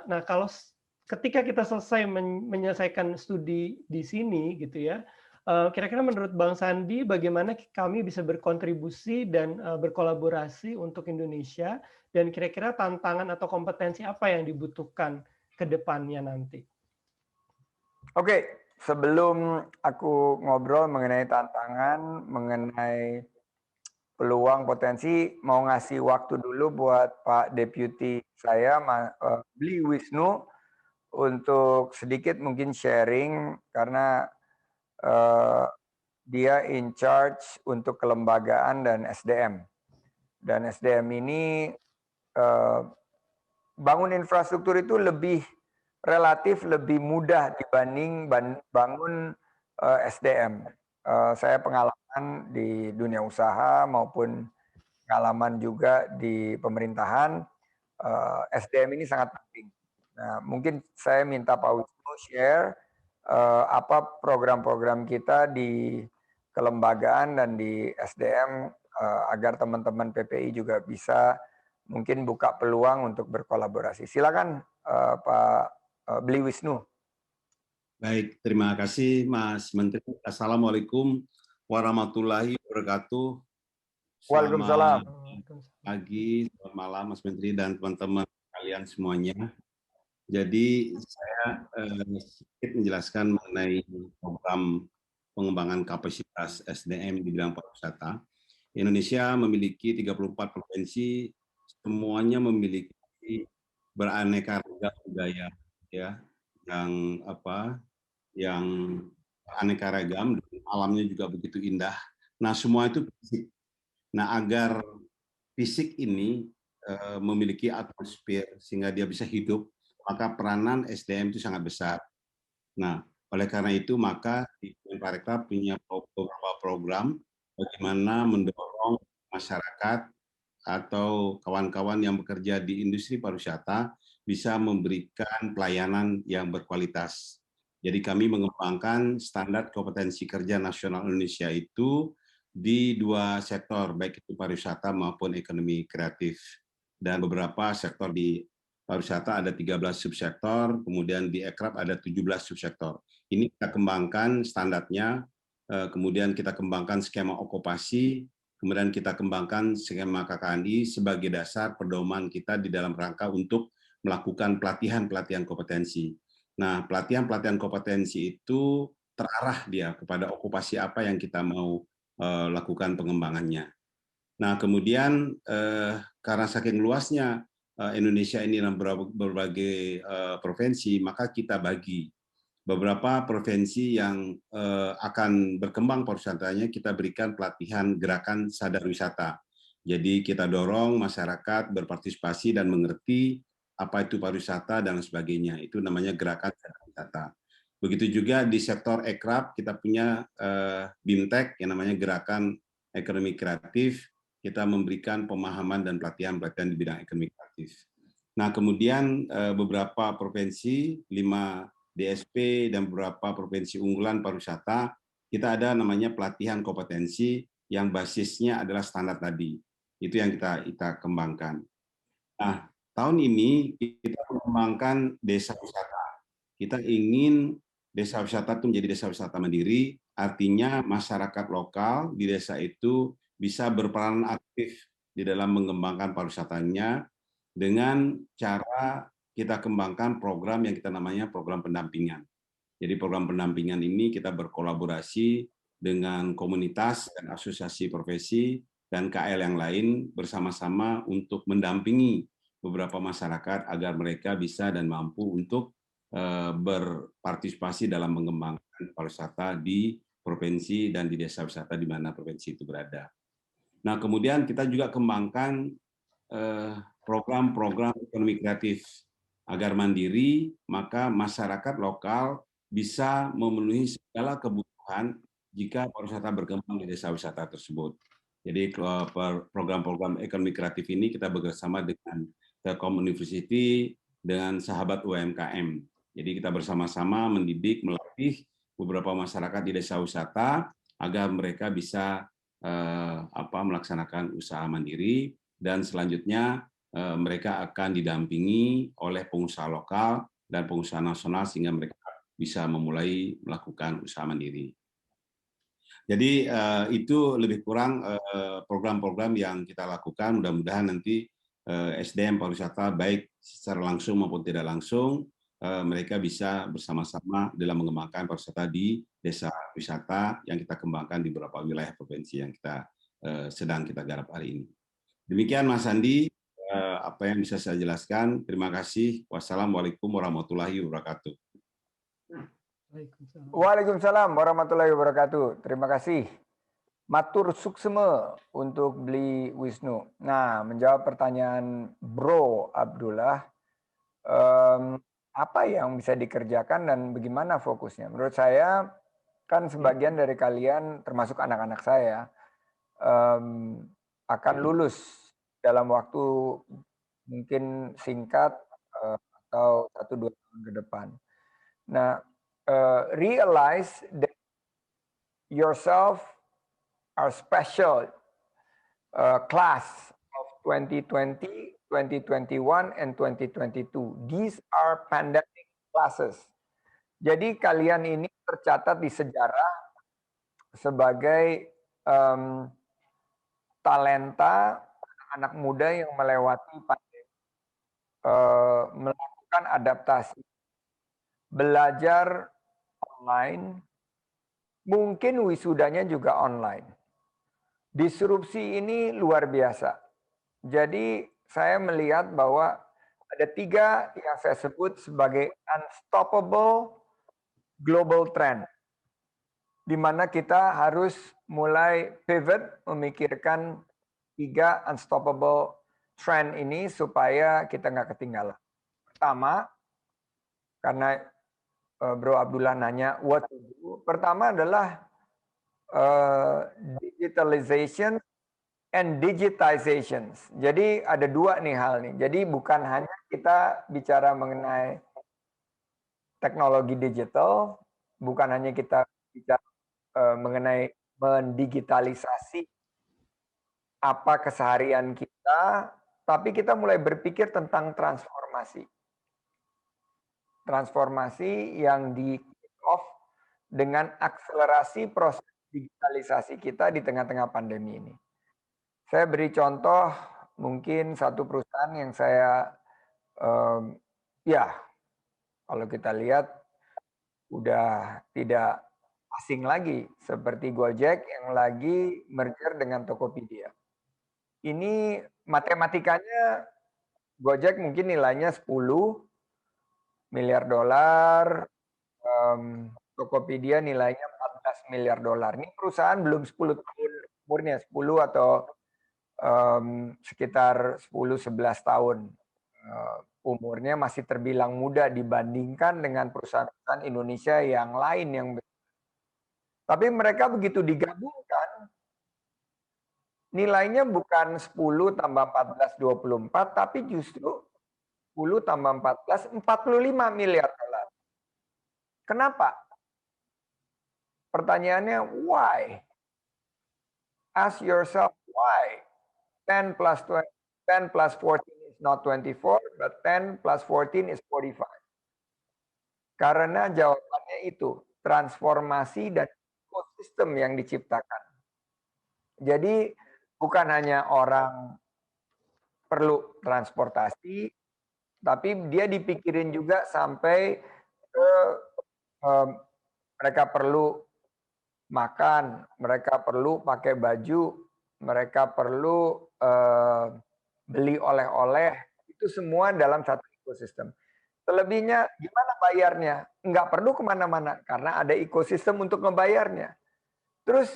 Nah kalau ketika kita selesai menyelesaikan studi di sini gitu ya, kira-kira menurut Bang Sandi bagaimana kami bisa berkontribusi dan berkolaborasi untuk Indonesia, dan kira-kira tantangan atau kompetensi apa yang dibutuhkan ke depannya nanti? Oke, sebelum aku ngobrol mengenai tantangan, mengenai peluang potensi, mau ngasih waktu dulu buat Pak Deputy saya, Bli Wisnu, untuk sedikit mungkin sharing karena dia in charge untuk kelembagaan dan SDM. Dan SDM ini bangun infrastruktur itu relatif lebih mudah dibanding bangun SDM. Saya pengalaman di dunia usaha maupun pengalaman juga di pemerintahan, SDM ini sangat penting. Nah, mungkin saya minta Pak Wisnu share apa program-program kita di kelembagaan dan di SDM agar teman-teman PPI juga bisa mungkin buka peluang untuk berkolaborasi. Silakan Pak Bli Wisnu. Baik, terima kasih Mas Menteri. Assalamualaikum warahmatullahi wabarakatuh. Waalaikumsalam. Selamat pagi, selamat malam Mas Menteri dan teman-teman kalian semuanya. Jadi saya sedikit menjelaskan mengenai program pengembangan kapasitas SDM di bidang pariwisata. Indonesia memiliki 34 provinsi, semuanya memiliki beraneka ragam budaya, ya, yang aneka ragam, dan alamnya juga begitu indah. Nah, semua itu fisik. Nah, agar fisik ini memiliki atmosfer sehingga dia bisa hidup, maka peranan SDM itu sangat besar. Nah, oleh karena itu maka di Kemenparekraf punya beberapa program bagaimana mendorong masyarakat atau kawan-kawan yang bekerja di industri pariwisata bisa memberikan pelayanan yang berkualitas. Jadi kami mengembangkan standar kompetensi kerja nasional Indonesia itu di 2 sektor, baik itu pariwisata maupun ekonomi kreatif. Dan beberapa sektor di pariwisata ada 13 subsektor, kemudian di Ekraf ada 17 subsektor. Ini kita kembangkan standarnya, kemudian kita kembangkan skema okupasi, kemudian kita kembangkan skema KKNI sebagai dasar pedoman kita di dalam rangka untuk melakukan pelatihan-pelatihan kompetensi. Nah, pelatihan-pelatihan kompetensi itu terarah dia kepada okupasi apa yang kita mau lakukan pengembangannya. Nah, kemudian karena saking luasnya Indonesia ini dalam berbagai provinsi, maka kita bagi beberapa provinsi yang akan berkembang pariwisatanya, kita berikan pelatihan gerakan sadar wisata. Jadi kita dorong masyarakat berpartisipasi dan mengerti apa itu pariwisata dan sebagainya. Itu namanya gerakan sadar wisata. Begitu juga di sektor Ekraf kita punya BIMTEK yang namanya gerakan ekonomi kreatif. Kita memberikan pemahaman dan pelatihan-pelatihan di bidang ekonomi kreatif. Nah, kemudian beberapa provinsi, 5 DSP dan beberapa provinsi unggulan pariwisata, kita ada namanya pelatihan kompetensi yang basisnya adalah standar tadi. Itu yang kita kembangkan. Nah, tahun ini kita mengembangkan desa wisata. Kita ingin desa wisata itu menjadi desa wisata mandiri, artinya masyarakat lokal di desa itu bisa berperan aktif di dalam mengembangkan pariwisatanya dengan cara kita kembangkan program yang kita namanya program pendampingan. Jadi program pendampingan ini kita berkolaborasi dengan komunitas dan asosiasi profesi dan KL yang lain bersama-sama untuk mendampingi beberapa masyarakat agar mereka bisa dan mampu untuk berpartisipasi dalam mengembangkan pariwisata di provinsi dan di desa wisata di mana provinsi itu berada. Nah, kemudian kita juga kembangkan program-program ekonomi kreatif agar mandiri, maka masyarakat lokal bisa memenuhi segala kebutuhan jika pariwisata berkembang di desa wisata tersebut. Jadi program-program ekonomi kreatif ini kita bekerjasama dengan Telkom University dengan sahabat UMKM. Jadi kita bersama-sama mendidik, melatih beberapa masyarakat di desa wisata agar mereka bisa melaksanakan usaha mandiri, dan selanjutnya mereka akan didampingi oleh pengusaha lokal dan pengusaha nasional sehingga mereka bisa memulai melakukan usaha mandiri. Jadi itu lebih kurang program-program yang kita lakukan. Mudah-mudahan nanti SDM pariwisata baik secara langsung maupun tidak langsung mereka bisa bersama-sama dalam mengembangkan pariwisata di desa wisata yang kita kembangkan di beberapa wilayah provinsi yang kita sedang kita garap hari ini. Demikian Mas Andi, apa yang bisa saya jelaskan. Terima kasih. Wassalamualaikum warahmatullahi wabarakatuh. Waalaikumsalam warahmatullahi wabarakatuh. Terima kasih. Matur suksema untuk Bli Wisnu. Nah, menjawab pertanyaan Bro Abdullah, apa yang bisa dikerjakan dan bagaimana fokusnya? Menurut saya, kan sebagian dari kalian, termasuk anak-anak saya, akan lulus dalam waktu mungkin singkat atau 1-2 tahun ke depan. Nah, realize that yourself are special class of 2020, 2021, and 2022. These are pandemic classes. Jadi kalian ini tercatat di sejarah sebagai talenta anak muda yang melewati pandemi, melakukan adaptasi, belajar online, mungkin wisudanya juga online. Disrupsi ini luar biasa. Jadi saya melihat bahwa ada 3 yang saya sebut sebagai unstoppable global trend, di mana kita harus mulai pivot memikirkan 3 unstoppable trend ini supaya kita nggak ketinggalan. Pertama, karena Bro Abdullah nanya what to do. Pertama adalah digitalization and digitization. Jadi ada 2 nih hal nih. Jadi bukan hanya kita bicara mengenai teknologi digital, bukan hanya kita bicara mengenai mendigitalisasi apa keseharian kita, tapi kita mulai berpikir tentang transformasi. Transformasi yang di kick off dengan akselerasi proses digitalisasi kita di tengah-tengah pandemi ini. Saya beri contoh mungkin satu perusahaan yang saya kalau kita lihat udah tidak asing lagi seperti Gojek yang lagi merger dengan Tokopedia. Ini matematikanya Gojek mungkin nilainya 10 miliar dolar, Tokopedia nilainya 14 miliar dolar. Ini perusahaan belum 10 tahun umurnya, 10 atau sekitar 10-11 tahun umurnya, masih terbilang muda dibandingkan dengan perusahaan-perusahaan Indonesia yang lain yang tapi mereka begitu digabungkan nilainya bukan 10 tambah 14 24 tapi justru 10 tambah 14 45 miliar dolar. Kenapa? Pertanyaannya why? Ask yourself why? 10 plus 14 is not 24, but 10 plus 14 is 45. Karena jawabannya itu, transformasi dan ekosistem yang diciptakan. Jadi bukan hanya orang perlu transportasi, tapi dia dipikirin juga sampai mereka perlu makan, mereka perlu pakai baju, mereka perlu beli oleh-oleh, itu semua dalam satu ekosistem. Selebihnya gimana bayarnya? Nggak perlu kemana-mana, karena ada ekosistem untuk ngebayarnya. Terus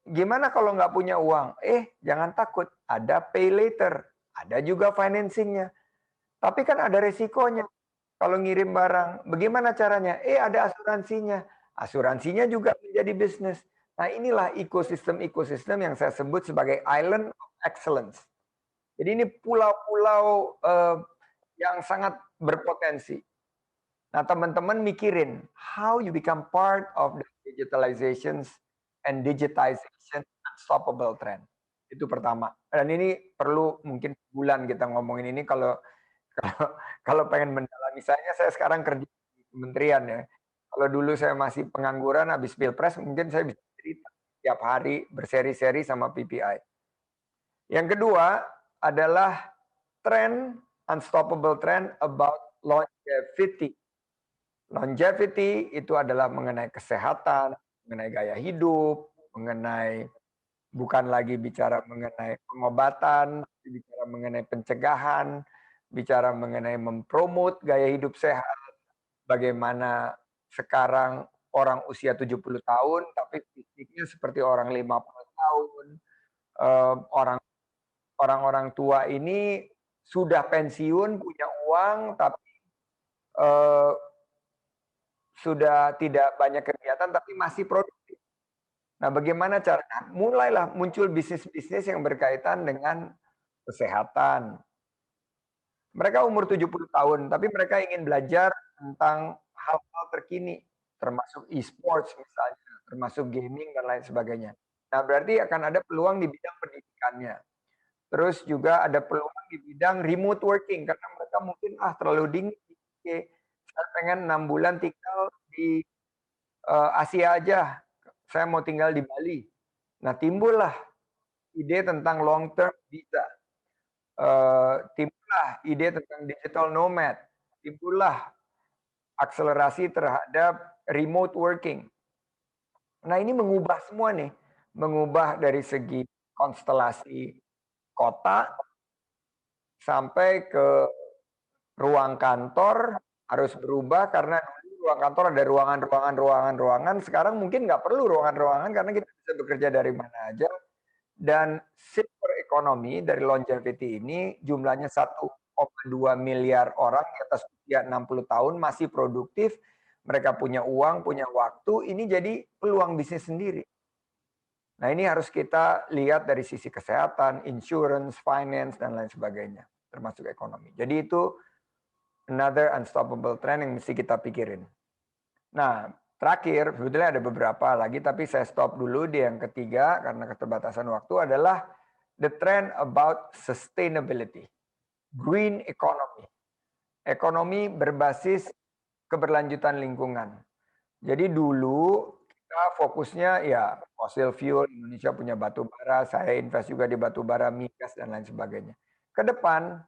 gimana kalau nggak punya uang? Jangan takut, ada pay later, ada juga financingnya. Tapi kan ada resikonya. Kalau ngirim barang, bagaimana caranya? Ada asuransinya. Asuransinya juga menjadi bisnis. Nah inilah ekosistem-ekosistem yang saya sebut sebagai island of excellence. Jadi ini pulau-pulau yang sangat berpotensi. Nah teman-teman mikirin, how you become part of the digitalizations and digitization unstoppable trend. Itu pertama. Dan ini perlu mungkin bulan kita ngomongin ini kalau pengen mendalami. Misalnya saya sekarang kerja di kementerian ya. Kalau dulu saya masih pengangguran habis Pilpres, mungkin saya bisa cerita tiap hari berseri-seri sama PPI. Yang kedua adalah unstoppable trend about longevity. Longevity itu adalah mengenai kesehatan, mengenai gaya hidup, mengenai bukan lagi bicara mengenai pengobatan, bicara mengenai pencegahan, bicara mengenai mempromot gaya hidup sehat, bagaimana sekarang orang usia 70 tahun tapi fisiknya seperti orang 50 tahun. Orang-orang tua ini sudah pensiun, punya uang tapi sudah tidak banyak kegiatan tapi masih produktif. Nah, bagaimana caranya? Mulailah muncul bisnis-bisnis yang berkaitan dengan kesehatan. Mereka umur 70 tahun, tapi mereka ingin belajar tentang hal-hal terkini, termasuk e-sports misalnya, termasuk gaming dan lain sebagainya. Nah, berarti akan ada peluang di bidang pendidikannya. Terus juga ada peluang di bidang remote working, karena mereka mungkin terlalu dingin. Saya pengen 6 bulan tinggal di Asia aja, saya mau tinggal di Bali. Nah, timbullah ide tentang long term visa, timbullah ide tentang digital nomad, timbullah akselerasi terhadap remote working. Nah, ini mengubah semua nih, mengubah dari segi konstelasi kota sampai ke ruang kantor harus berubah, karena dulu ruang kantor ada ruangan, sekarang mungkin nggak perlu ruangan karena kita bisa bekerja dari mana aja. Dan silver economy dari longevity ini jumlahnya 1,2 miliar orang di atas usia 60 tahun masih produktif, mereka punya uang, punya waktu, ini jadi peluang bisnis sendiri. Nah, ini harus kita lihat dari sisi kesehatan, insurance, finance, dan lain sebagainya, termasuk ekonomi. Jadi itu another unstoppable trend yang mesti kita pikirin. Nah, terakhir, sebetulnya ada beberapa lagi, tapi saya stop dulu di yang ketiga karena keterbatasan waktu, adalah the trend about sustainability, green economy. Ekonomi berbasis keberlanjutan lingkungan. Jadi dulu kita fokusnya ya fossil fuel, Indonesia punya batu bara, saya invest juga di batu bara, migas, dan lain sebagainya. Ke depan,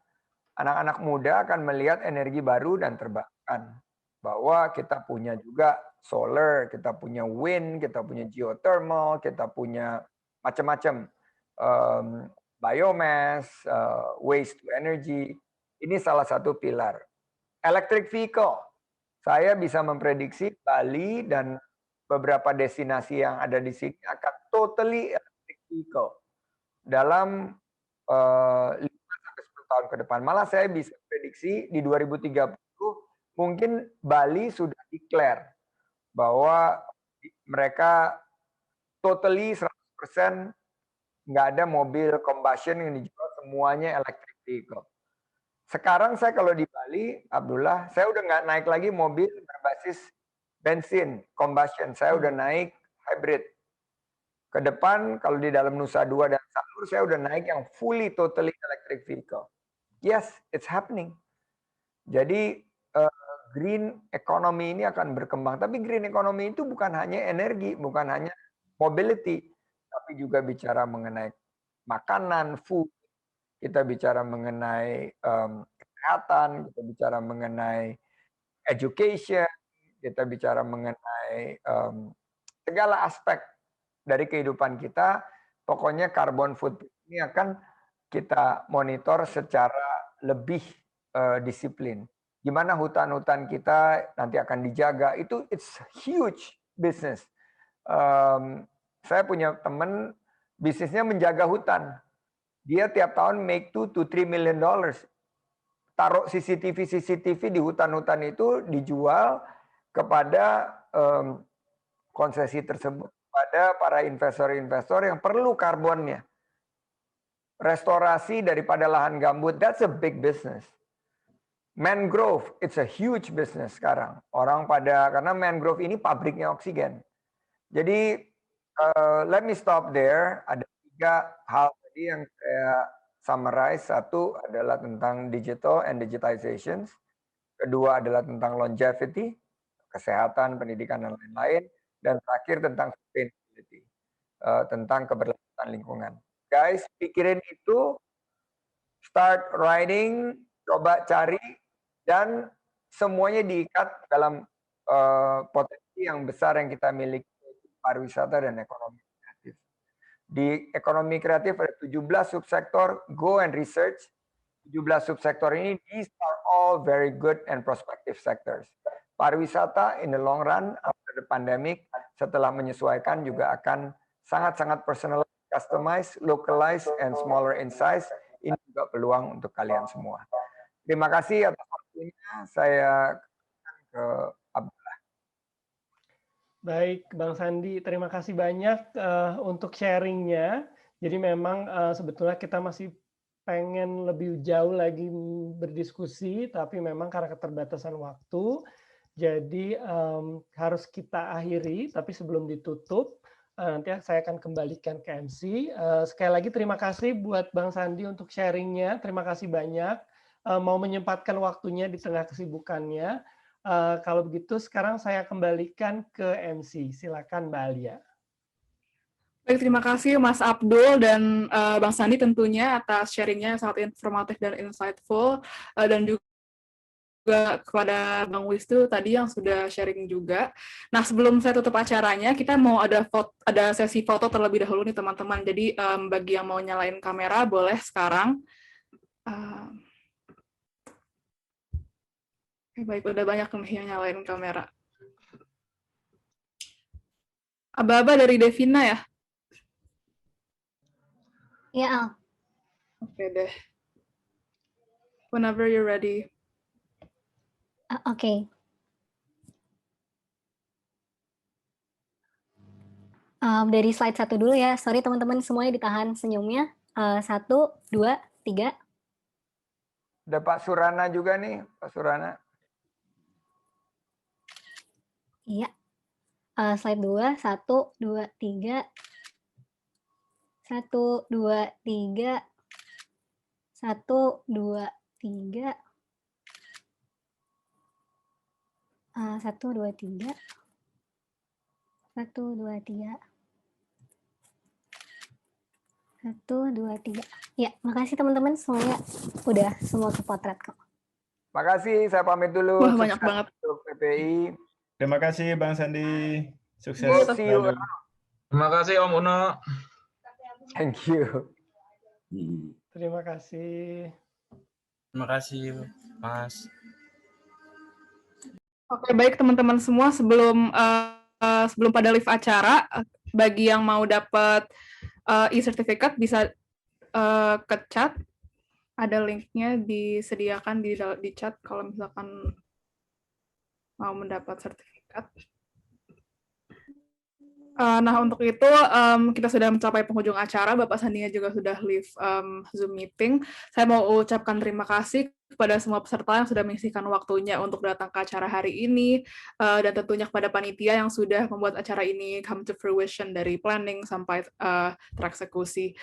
anak-anak muda akan melihat energi baru dan terbarukan. Bahwa kita punya juga solar, kita punya wind, kita punya geothermal, kita punya macam-macam biomass, waste to energy. Ini salah satu pilar. Electric vehicle. Saya bisa memprediksi Bali dan beberapa destinasi yang ada di sini akan totally electric vehicle dalam 5-10 tahun ke depan. Malah saya bisa prediksi di 2030 mungkin Bali sudah declare bahwa mereka totally 100% nggak ada mobil combustion yang dijual, semuanya electric vehicle. Sekarang saya kalau di Bali, Abdullah, saya udah nggak naik lagi mobil berbasis bensin, combustion. Saya udah naik hybrid. Ke depan, kalau di dalam Nusa Dua dan Sanur, saya udah naik yang fully, totally electric vehicle. Yes, it's happening. Jadi, green economy ini akan berkembang. Tapi green economy itu bukan hanya energi, bukan hanya mobility, tapi juga bicara mengenai makanan, food, kita bicara mengenai kesehatan, kita bicara mengenai education, kita bicara mengenai segala aspek dari kehidupan kita. Pokoknya carbon footprint ini akan kita monitor secara lebih disiplin. Gimana hutan-hutan kita nanti akan dijaga, itu it's huge business. Saya punya teman bisnisnya menjaga hutan. Dia tiap tahun make $2 to $3 million. Taruh CCTV di hutan-hutan itu, dijual kepada konsesi tersebut, pada para investor-investor yang perlu karbonnya. Restorasi daripada lahan gambut, that's a big business. Mangrove, it's a huge business sekarang. Karena mangrove ini pabriknya oksigen. Jadi, let me stop there. Ada 3 hal tadi yang saya summarize. Satu adalah tentang digital and digitization. Kedua adalah tentang longevity, kesehatan, pendidikan, dan lain-lain. Dan terakhir tentang sustainability, tentang keberlanjutan lingkungan. Guys, pikirin itu, start writing, coba cari, dan semuanya diikat dalam potensi yang besar yang kita miliki, pariwisata dan ekonomi kreatif. Di ekonomi kreatif ada 17 subsektor, go and research. 17 subsektor ini, these are all very good and prospective sectors. Pariwisata in the long run, after the pandemic, setelah menyesuaikan juga akan sangat-sangat personal, customized, localized, and smaller in size. Ini juga peluang untuk kalian semua. Terima kasih atas waktunya. Saya ke Abdullah. Baik, Bang Sandi, terima kasih banyak untuk sharingnya. Jadi memang sebetulnya kita masih pengen lebih jauh lagi berdiskusi, tapi memang karena keterbatasan waktu, jadi harus kita akhiri. Tapi sebelum ditutup, nanti saya akan kembalikan ke MC. Sekali lagi terima kasih buat Bang Sandi untuk sharingnya. Terima kasih banyak mau menyempatkan waktunya di tengah kesibukannya. Kalau begitu sekarang saya kembalikan ke MC. Silakan Mbak Alia. Baik, terima kasih Mas Abdul dan Bang Sandi tentunya atas sharingnya yang sangat informatif dan insightful, dan juga kepada Bang Wisnu tadi yang sudah sharing juga. Nah, sebelum saya tutup acaranya, kita mau ada sesi foto terlebih dahulu nih teman-teman. Jadi bagi yang mau nyalain kamera boleh sekarang. Baik, udah banyak nih yang nyalain kamera. Aba-aba dari Devina ya? Iya, Al. Oke deh. Whenever you're ready. Oke. Dari slide 1 dulu ya. Sorry teman-teman semuanya ditahan senyumnya. 1, 2, 3. Ada Pak Surana juga nih, Pak Surana. Iya. Slide 2, 1, 2, 3. 1, 2, 3. 1, 2, 3. 1, 2, 3. 1, 2, 3. 1, 2, 3. Ya, makasih teman-teman semuanya udah semua kepotret kok. Makasih, saya pamit dulu. Wah, banyak banget. Untuk PPI. Terima kasih Bang Sandi. Sukses See you. selalu. Terima kasih Om Uno. Thank you. Terima kasih. Terima kasih Mas. Oke, baik teman-teman semua, sebelum pada live acara, bagi yang mau dapat e-certificate bisa ke chat, ada linknya disediakan di chat kalau misalkan mau mendapat sertifikat. Nah, untuk itu kita sudah mencapai penghujung acara. Bapak Sandinya juga sudah leave Zoom meeting. Saya mau ucapkan terima kasih kepada semua peserta yang sudah menyisihkan waktunya untuk datang ke acara hari ini, dan tentunya kepada panitia yang sudah membuat acara ini come to fruition dari planning sampai tereksekusi.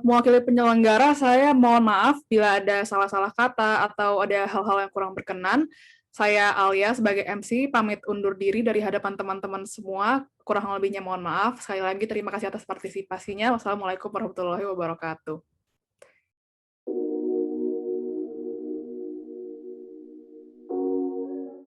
Mewakili penyelenggara, saya mohon maaf bila ada salah-salah kata atau ada hal-hal yang kurang berkenan. Saya Alia sebagai MC pamit undur diri dari hadapan teman-teman semua. Kurang lebihnya mohon maaf. Sekali lagi terima kasih atas partisipasinya. Wassalamualaikum warahmatullahi wabarakatuh.